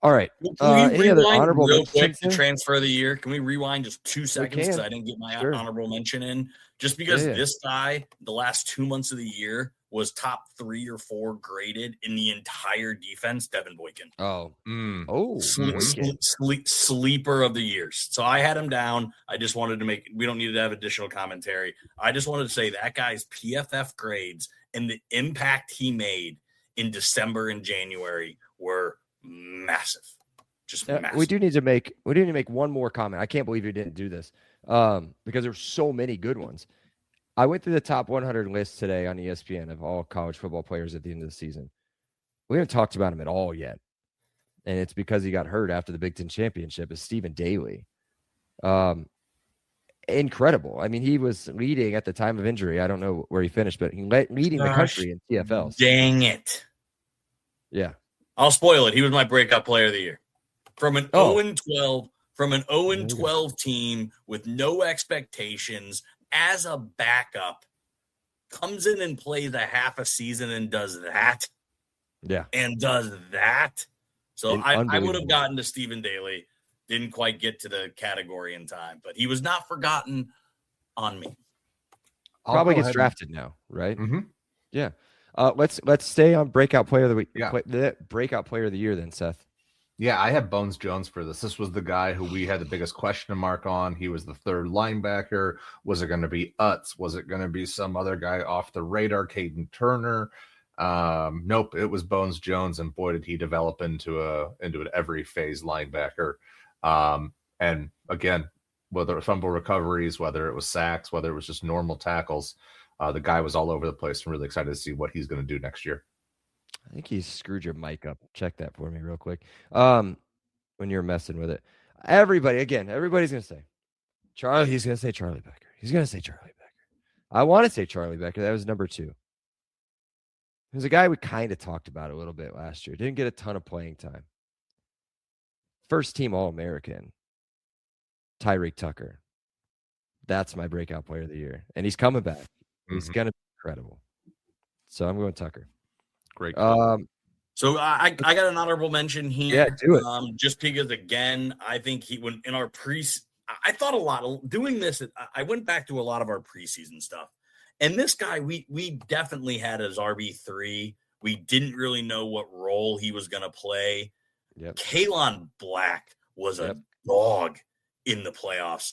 All right. Any other honorable real quick to transfer of the year? Can we rewind just 2 seconds because I didn't get my honorable mention in? Just because this guy, the last 2 months of the year, was top 3 or 4 graded in the entire defense, Devin Boykin. Boykin. Sleeper of the years. So I had him down. I just wanted to we don't need to have additional commentary. I just wanted to say that guy's PFF grades and the impact he made in December and January were massive. Just massive. We do need to make one more comment. I can't believe you didn't do this because there's so many good ones. I went through the top 100 list today on ESPN of all college football players at the end of the season. We haven't talked about him at all yet, and it's because he got hurt after the Big Ten championship. Is Stephen Daly. Incredible. I mean, he was leading at the time of injury. I don't know where he finished, but he leading the country in TFLs. Dang it. Yeah. I'll spoil it. He was my breakout player of the year. From an 0-12 team with no expectations as a backup, comes in and plays a half a season and does that. Yeah. And does that. So I would have gotten to Stephen Daly. Didn't quite get to the category in time, but he was not forgotten on me. Probably gets drafted now, right? Mm-hmm. Yeah. Let's stay on breakout player of the week. Yeah. The breakout player of the year then, Seth. Yeah, I have Bones Jones for this. This was the guy who we had the biggest question mark on. He was the third linebacker. Was it going to be Utz? Was it going to be some other guy off the radar, Caden Turner? Nope, it was Bones Jones, and boy, did he develop into an every phase linebacker. And again, whether it was fumble recoveries, whether it was sacks, whether it was just normal tackles, the guy was all over the place. I'm really excited to see what he's going to do next year. I think he screwed your mic up. Check that for me real quick. When you're messing with it. Everybody's going to say Charlie. He's going to say Charlie Becker. He's going to say Charlie Becker. I want to say Charlie Becker. That was number 2. There's a guy we kind of talked about a little bit last year. Didn't get a ton of playing time. First team All-American, Tyreek Tucker. That's my breakout player of the year. And he's coming back. He's going to be incredible. So I'm going Tucker. Great. So I got an honorable mention here. Yeah, do it. Just because, again, I think in our I thought a lot of doing this. I went back to a lot of our preseason stuff. And this guy, we definitely had as RB3. We didn't really know what role he was going to play. Yep. Kalon Black was a dog in the playoffs.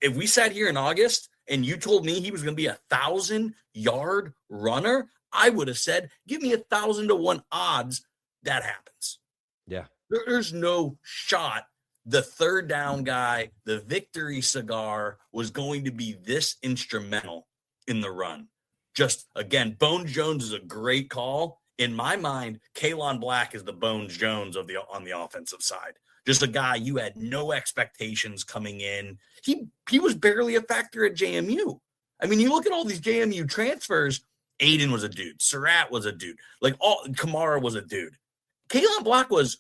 If we sat here in August and you told me he was going to be 1,000-yard runner, I would have said, give me 1,000-to-1 odds that happens. Yeah. There's no shot the third down guy, the victory cigar, was going to be this instrumental in the run. Just, again, Bones Jones is a great call. In my mind, Kalon Black is the Bones Jones on the offensive side. Just a guy you had no expectations coming in. He was barely a factor at JMU. I mean, you look at all these JMU transfers, Aiden was a dude. Surratt was a dude. Kamara was a dude. Kalon Black was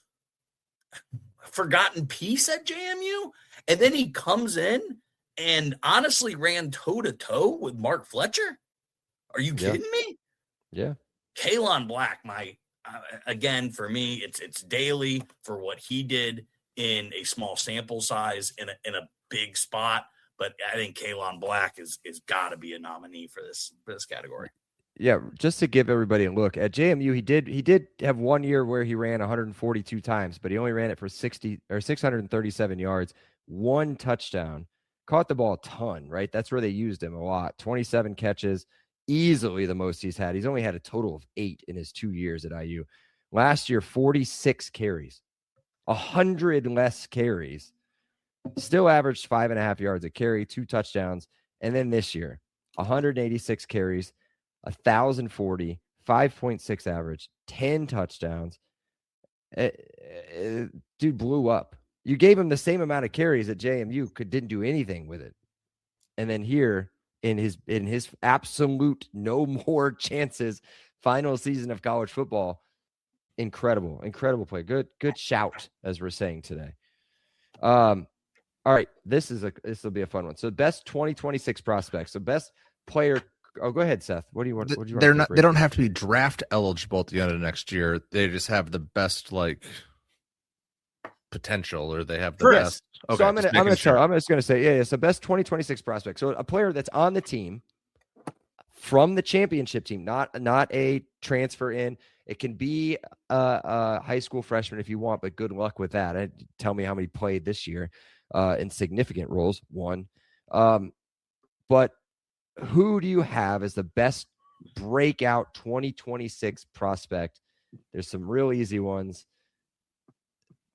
a forgotten piece at JMU. And then he comes in and honestly ran toe-to-toe with Mark Fletcher. Are you kidding me? Yeah. Kalon Black, again, for me, it's Daly for what he did in a small sample size in a big spot. But I think Kalon Black is got to be a nominee for this category. Yeah, just to give everybody a look at JMU, he did have 1 year where he ran 142 times, but he only ran it for 637 yards, 1 touchdown, caught the ball a ton, right? That's where they used him a lot. 27 catches, easily the most he's had. He's only had a total of 8 in his 2 years at IU. Last year, 46 carries, 100 less carries, still averaged 5.5 yards a carry, 2 touchdowns. And then this year, 186 carries, 1,040, 5.6 average, 10 touchdowns. Dude blew up. You gave him the same amount of carries at JMU, didn't do anything with it. And then here in his absolute no more chances final season of college football, incredible play. Good shout, as we're saying today. All right, this will be a fun one. So best 2026 prospects. So best player. Oh, go ahead, Seth. What do you want? They don't have to be draft eligible at the end of next year. They just have the best potential, or they have the best. Okay, so I'm just gonna say, yeah. So best 2026 prospect. So a player that's on the team, from the championship team, not a transfer in. It can be a high school freshman if you want, but good luck with that. Tell me how many played this year in significant roles. One. But who do you have as the best breakout 2026 prospect? There's some real easy ones.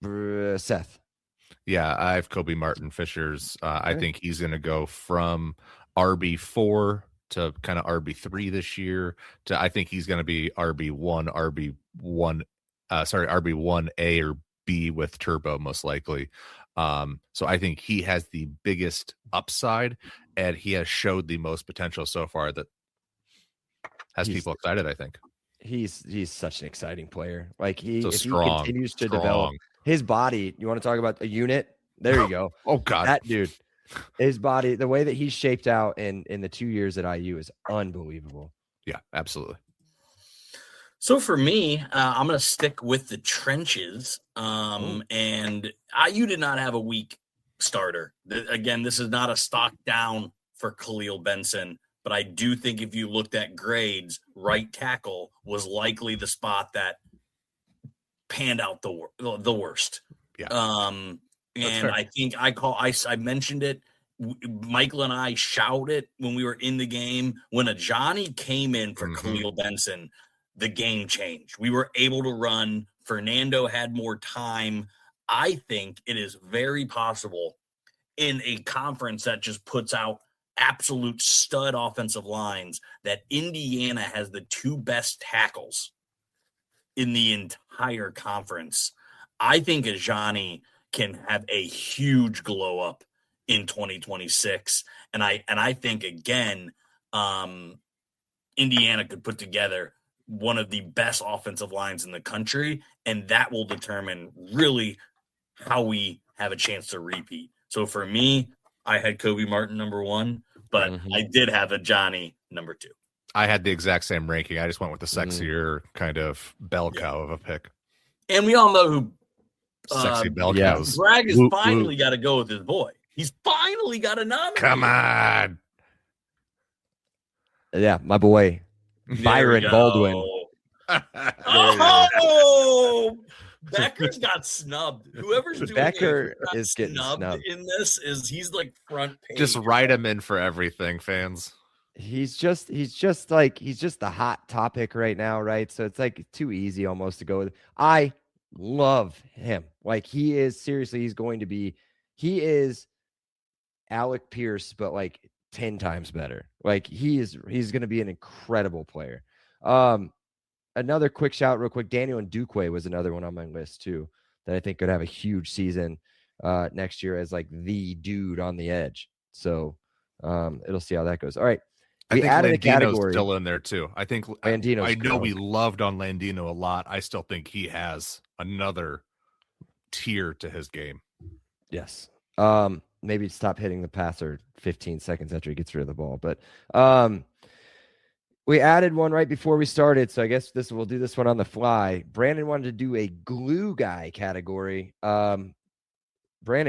Seth. Yeah, I have Kobe Martin Fishers. I think he's going to go from RB4 to kind of RB3 this year. I think he's going to be RB1A or B with turbo most likely. So I think he has the biggest upside, and he has showed the most potential so far that has people excited. I think he's such an exciting player. Like he continues to strong. develop his body. You want to talk about a unit? There you go. Oh God, that dude. His body, the way that he's shaped out in the 2 years at IU is unbelievable. Yeah, absolutely. So for me, I'm going to stick with the trenches. And IU did not have a weak starter. Again, this is not a stock down for Khalil Benson, but I do think if you looked at grades, right tackle was likely the spot that panned out the worst. Yeah. And I think I mentioned it. Michael and I shouted when we were in the game. When Ajani came in for Khalil Benson, the game changed. We were able to run. Fernando had more time. I think it is very possible in a conference that just puts out absolute stud offensive lines that Indiana has the 2 best tackles in the entire conference. I think Ajani can have a huge glow up in 2026. And I think, again, Indiana could put together one of the best offensive lines in the country, and that will determine really how we have a chance to repeat. So for me, I had Kobe Martin number 1, but I did have Ajani number 2. I had the exact same ranking. I just went with the sexier kind of bell cow of a pick. And we all know who sexy bell cows. Bragg has finally got to go with his boy. He's finally got a nominee. Come on. Yeah, my boy. Byron Baldwin. Oh, Becker's got snubbed. Whoever's doing Becker is getting snubbed in this he's like front page. Just write him in for everything, fans. He's just the hot topic right now, right? So it's like too easy almost to go with. I love him. Like he is he is Alec Pierce, but like 10 times better. Like he's going to be an incredible player. Another quick shout real quick. Daniel Ndukwe was another one on my list too, that I think could have a huge season next year as like the dude on the edge. So it'll see how that goes. All right. I think added Landino's a category still in there too. I think Landino's I know we loved on Landino a lot. I still think he has another tier to his game. Yes. Maybe stop hitting the passer 15 seconds after he gets rid of the ball. But we added one right before we started, so I guess we'll do this one on the fly. Brandon wanted to do a glue guy category. Brandon,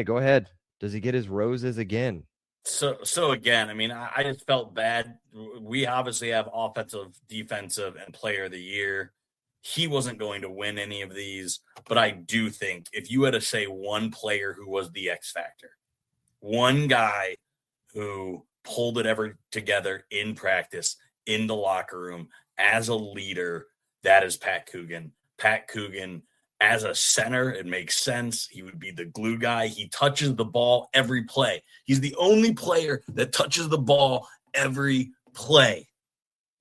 go ahead. Does he get his roses again? So again, I mean, I just felt bad. We obviously have offensive, defensive, and player of the year. He wasn't going to win any of these, but I do think if you had to say one player who was the X factor, one guy who pulled it ever together in practice, in the locker room, as a leader, that is Pat Coogan. Pat Coogan, as a center, it makes sense. He would be the glue guy. He touches the ball every play. He's the only player that touches the ball every play.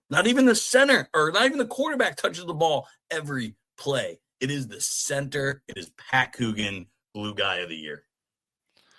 Not even the center or not even the quarterback touches the ball every play. It is the center. It is Pat Coogan, glue guy of the year.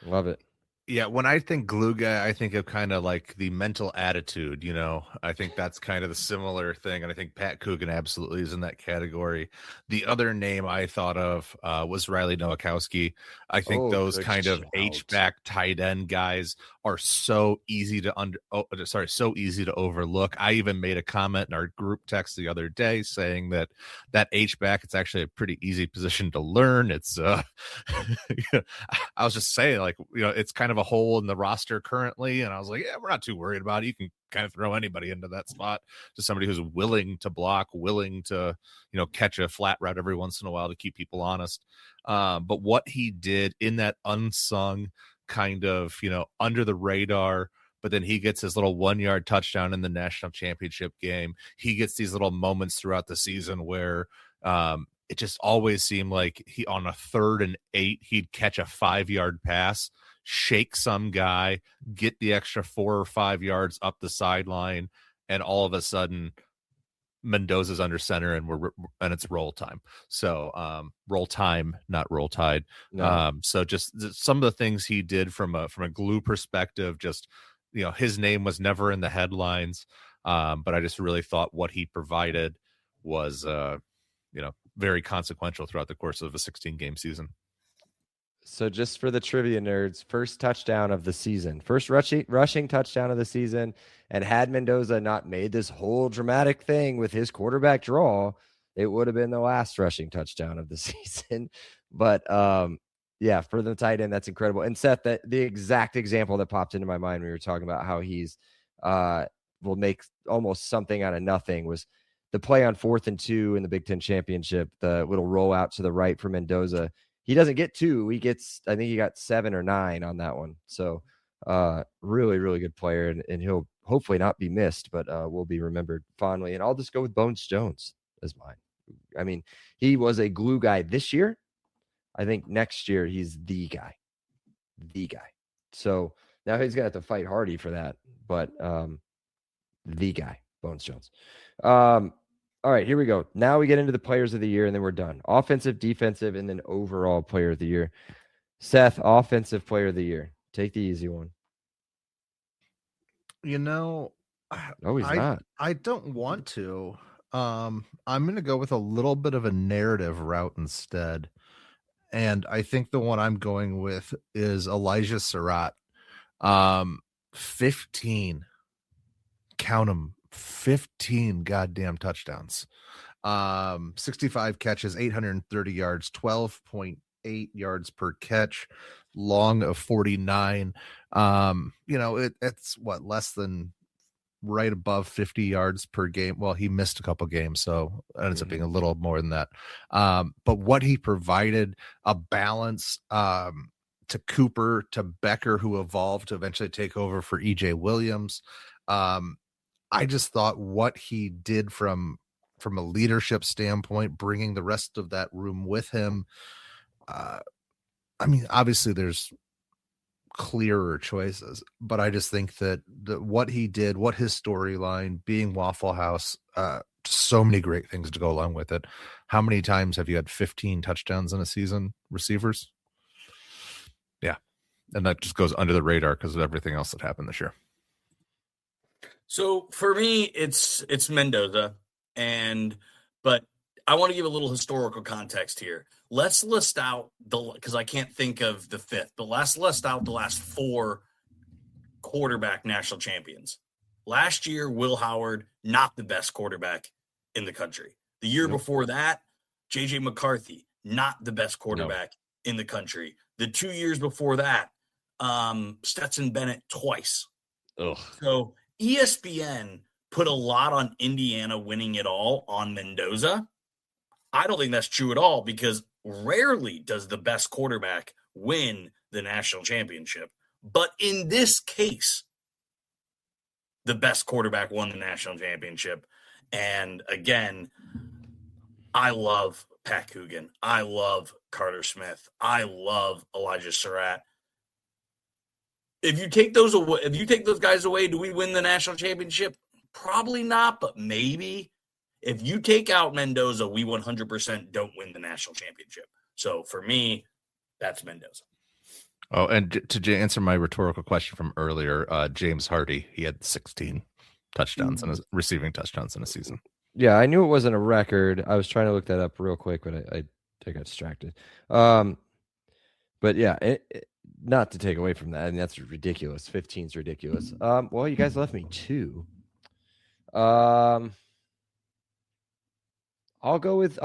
Love it. Yeah, when I think glue guy, I think of kind of like the mental attitude, you know. I think that's kind of the similar thing, and I think Pat Coogan absolutely is in that category. The other name I thought of was Riley Nowakowski. I think those kind of H-back tight end guys are so easy to overlook. I even made a comment in our group text the other day saying that H-back, it's actually a pretty easy position to learn. It's I was just saying, like, you know, it's kind of of a hole in the roster currently. And I was like, yeah, we're not too worried about it. You can kind of throw anybody into that spot, to somebody who's willing to block, willing to, catch a flat route every once in a while to keep people honest. But what he did in that unsung kind of, under the radar, but then he gets his little 1-yard touchdown in the national championship game. He gets these little moments throughout the season where it just always seemed like he, on a 3rd and 8, he'd catch a 5-yard pass, shake some guy, get the extra 4 or 5 yards up the sideline, and all of a sudden Mendoza's under center and it's roll time. So roll time, not roll tide. No. So just some of the things he did from a glue perspective, just, his name was never in the headlines. But I just really thought what he provided was, very consequential throughout the course of a 16-game season. So just for the trivia nerds, first touchdown of the season, first rushing touchdown of the season. And had Mendoza not made this whole dramatic thing with his quarterback draw, it would have been the last rushing touchdown of the season. But yeah, for the tight end, that's incredible. And Seth, the exact example that popped into my mind when we were talking about how he's will make almost something out of nothing was the play on 4th and 2 in the Big Ten championship, the little rollout to the right for Mendoza. He doesn't get 2. He gets, I think he got 7 or 9 on that one. So really, really good player. And he'll hopefully not be missed, but will be remembered fondly. And I'll just go with Bones Jones as mine. I mean, he was a glue guy this year. I think next year he's the guy. So now he's going to have to fight Hardy for that. But the guy, Bones Jones. All right, here we go. Now we get into the players of the year, and then we're done. Offensive, defensive, and then overall player of the year. Seth, offensive player of the year. Take the easy one. No, he's not. I don't want to. I'm going to go with a little bit of a narrative route instead. And I think the one I'm going with is Elijah Surratt. 15. Count them. 15 goddamn touchdowns. 65 catches, 830 yards, 12.8 yards per catch, long of 49. It's what, less than right above 50 yards per game. Well, he missed a couple games, so it ends up being a little more than that. But what he provided, a balance to Cooper, to Becker, who evolved to eventually take over for EJ Williams. I just thought what he did from a leadership standpoint, bringing the rest of that room with him. Obviously there's clearer choices, but I just think that what he did, what his storyline, being Waffle House, so many great things to go along with it. How many times have you had 15 touchdowns in a season, receivers? Yeah. And that just goes under the radar because of everything else that happened this year. So for me, it's Mendoza, but I want to give a little historical context here. Let's list out because I can't think of the 5th, but let's list out the last 4 quarterback national champions. Last year, Will Howard, not the best quarterback in the country. The year before that, JJ McCarthy, not the best quarterback in the country. The 2 years before that, Stetson Bennett twice. Ugh. So ESPN put a lot on Indiana winning it all on Mendoza. I don't think that's true at all because rarely does the best quarterback win the national championship. But in this case, the best quarterback won the national championship. And again, I love Pat Coogan. I love Carter Smith. I love Elijah Surratt. If you take those away, if you take those guys away, do we win the national championship? Probably not, but maybe. If you take out Mendoza, we 100% don't win the national championship. So for me, that's Mendoza. Oh, and to answer my rhetorical question from earlier, James Hardy, he had 16 touchdowns and receiving touchdowns in a season. Yeah, I knew it wasn't a record. I was trying to look that up real quick, but I got distracted. But yeah, not to take away from that. I mean, that's ridiculous. 15 is ridiculous. Well, you guys left me 2. I'll go with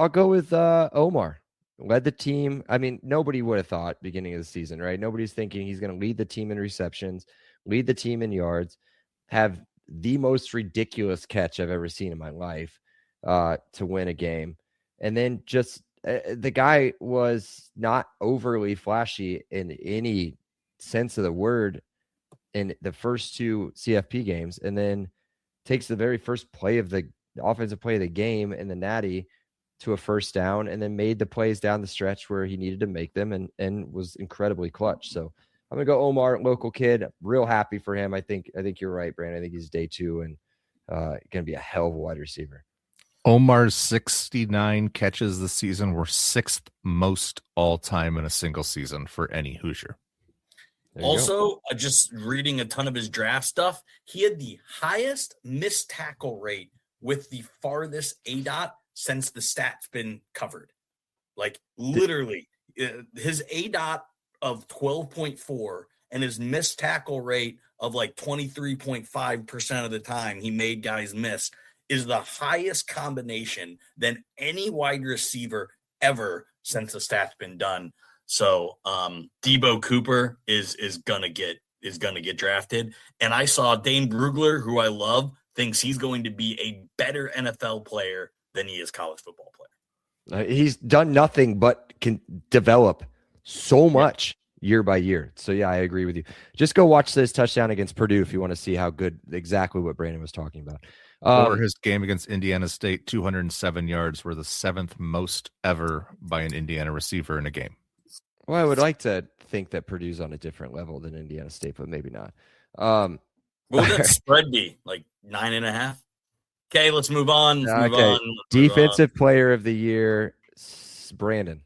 Omar. led the team. I mean, nobody would have thought beginning of the season, right? Nobody's thinking he's going to lead the team in receptions, lead the team in yards, have the most ridiculous catch I've ever seen in my life to win a game. And then just the guy was not overly flashy in any sense of the word in the first two CFP games, and then takes the very first play of the offensive play of the game in the Natty to a first down, and then made the plays down the stretch where he needed to make them, and was incredibly clutch. So I'm gonna go Omar, local kid. Real happy for him. I think you're right, Brandon. I think he's day 2 and gonna be a hell of a wide receiver. Omar's 69 catches this season were 6th most all time in a single season for any Hoosier. Also, just reading a ton of his draft stuff, he had the highest missed tackle rate with the farthest ADOT since the stat's been covered. Like literally, his ADOT of 12.4 and his missed tackle rate of like 23.5% of the time he made guys miss is the highest combination than any wide receiver ever since the stat's been done. So Debo Cooper is gonna get drafted. And I saw Dane Brugler, who I love, thinks he's going to be a better NFL player than he is college football player. He's done nothing but can develop so much year by year. So yeah, I agree with you. Just go watch this touchdown against Purdue if you want to see how good, exactly what Brandon was talking about. Or his game against Indiana State, 207 yards were the 7th most ever by an Indiana receiver in a game. Well, I would like to think that Purdue's on a different level than Indiana State, but maybe not. What would that spread be? Like 9.5? Okay, let's move on. Defensive player of the year, Brandon.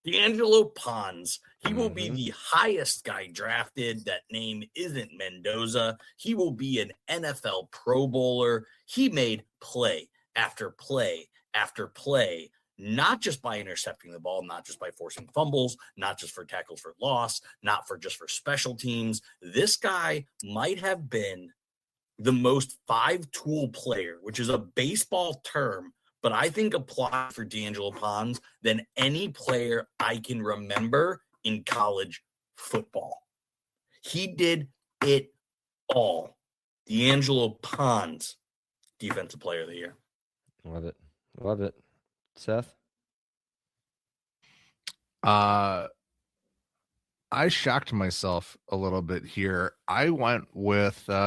D'Angelo Pons. He will be the highest guy drafted. That name isn't Mendoza. He will be an NFL Pro Bowler. He made play after play after play, not just by intercepting the ball, not just by forcing fumbles, not just for tackles for loss, not for just for special teams. This guy might have been the most 5-tool player, which is a baseball term, but I think applied for D'Angelo Pons than any player I can remember in college football. He did it all. D'Angelo Pons, defensive player of the year. Love it. Love it. Seth? I shocked myself a little bit here. I went with when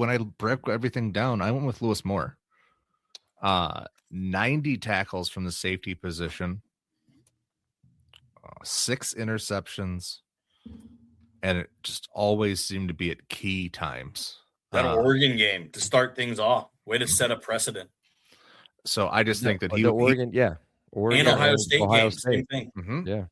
I broke everything down, I went with Lewis Moore. 90 tackles from the safety position, 6 interceptions, and it just always seemed to be at key times. That Oregon game to start things off. Way to set a precedent. So I just think that Oregon, and Ohio State game, same thing. Mm-hmm. Yeah.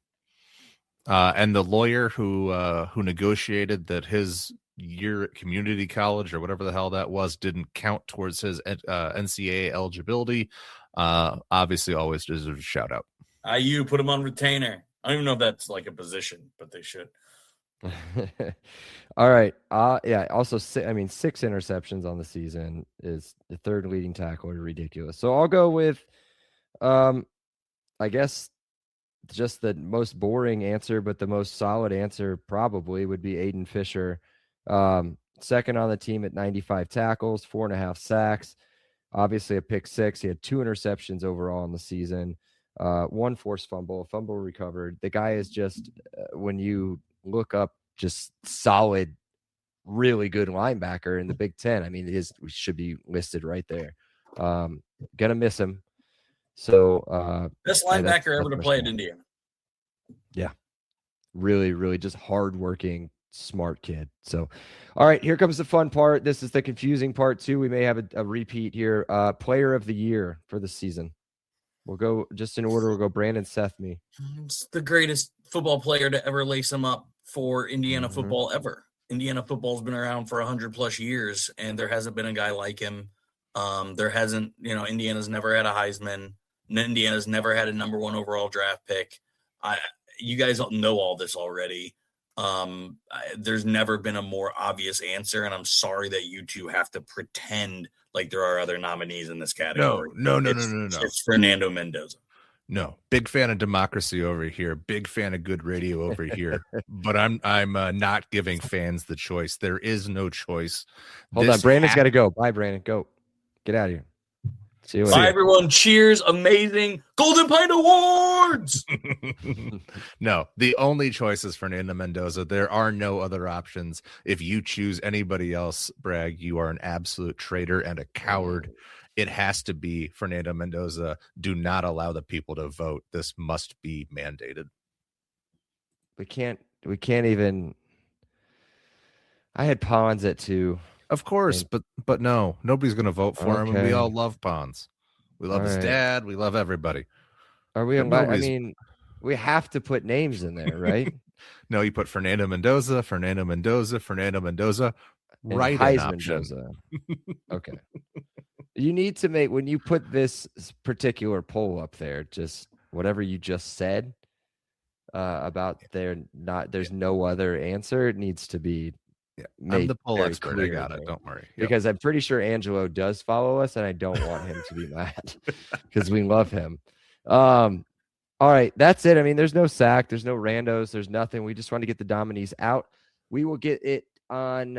And the lawyer who negotiated that his year at community college or whatever the hell that was didn't count towards his NCAA eligibility, obviously always deserves a shout out. IU put him on retainer. I don't even know if that's like a position, but they should. All right. Also, 6 interceptions on the season is the 3rd leading tackler. Ridiculous. So I'll go with, I guess, just the most boring answer, but the most solid answer probably would be Aiden Fisher. 2nd on the team at 95 tackles, 4.5 sacks, obviously a pick 6. He had 2 interceptions overall in the season, 1 forced fumble, a fumble recovered. The guy is just, when you look up just solid, really good linebacker in the Big Ten. I mean, his should be listed right there. Gonna miss him. So best linebacker ever to play at Indiana. Yeah. Really, really just hardworking, smart kid. So, all right, here comes the fun part. This is the confusing part too. We may have a repeat here. Player of the year for the season. We'll go just in order. We'll go Brandon, Seth, me. It's the greatest football player to ever lace him up for Indiana football ever. Indiana football's been around for 100+ years, and there hasn't been a guy like him. There hasn't, Indiana's never had a Heisman. Indiana's never had a number 1 overall draft pick. You guys know all this already. There's never been a more obvious answer, and I'm sorry that you two have to pretend like there are other nominees in this category. No. It's Fernando Mendoza. No, big fan of democracy over here. Big fan of good radio over here. But I'm not giving fans the choice. There is no choice. Hold on, Brandon's got to go. Bye, Brandon. Go. Get out of here. See you later. Bye, everyone. Cheers. Amazing. Golden Pint Awards. No, the only choice is Fernando Mendoza. There are no other options. If you choose anybody else, Bragg, you are an absolute traitor and a coward. It has to be Fernando Mendoza. Do not allow the people to vote. This must be mandated. We can't even. I had Pons at 2. Of course, but no, nobody's going to vote for him. And we all love Pons. We love his dad. We love everybody. Are we? I mean, we have to put names in there, right? No, you put Fernando Mendoza, right? Heisman Mendoza. Okay. You need to make, when you put this particular poll up there, just whatever you just said about there's no other answer. It needs to be. Yeah, I'm the poll expert. I got it. Don't worry. Yep. Because I'm pretty sure Angelo does follow us, and I don't want him to be mad because we love him. All right, that's it. I mean, there's no sack, there's no randos, there's nothing. We just want to get the nominees out. We will get it on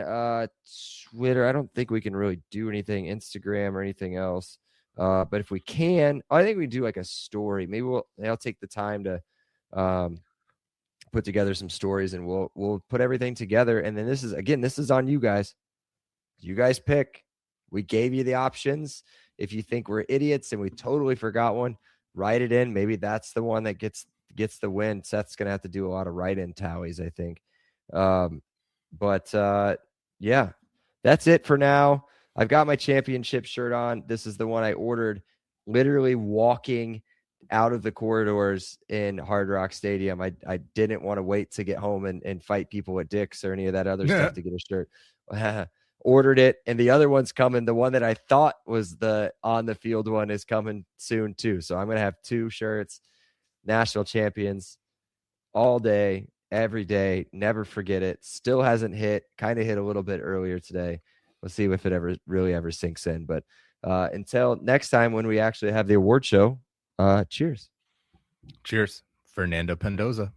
Twitter. I don't think we can really do anything, Instagram or anything else. But if we can, I think we do like a story. Maybe I'll take the time to put together some stories, and we'll put everything together. And then this is on you guys. You guys pick. We gave you the options. If you think we're idiots and we totally forgot one, write it in. Maybe that's the one that gets the win. Seth's gonna have to do a lot of write-in tallies, I think. But yeah, that's it for now. I've got my championship shirt on. This is the one I ordered literally walking out of the corridors in Hard Rock Stadium. I didn't want to wait to get home and fight people at Dick's or any of that other stuff to get a shirt. Ordered it, and the other one's coming. The one that I thought was the on the field one is coming soon too. So I'm going to have 2 shirts, national champions, all day, every day. Never forget it. Still hasn't hit. Kind of hit a little bit earlier today. We'll see if it ever sinks in. But until next time, when we actually have the award show, cheers. Cheers, Fernando Mendoza.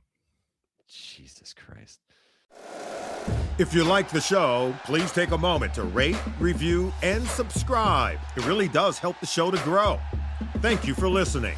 Jesus Christ. If you like the show, please take a moment to rate, review, and subscribe. It really does help the show to grow. Thank you for listening.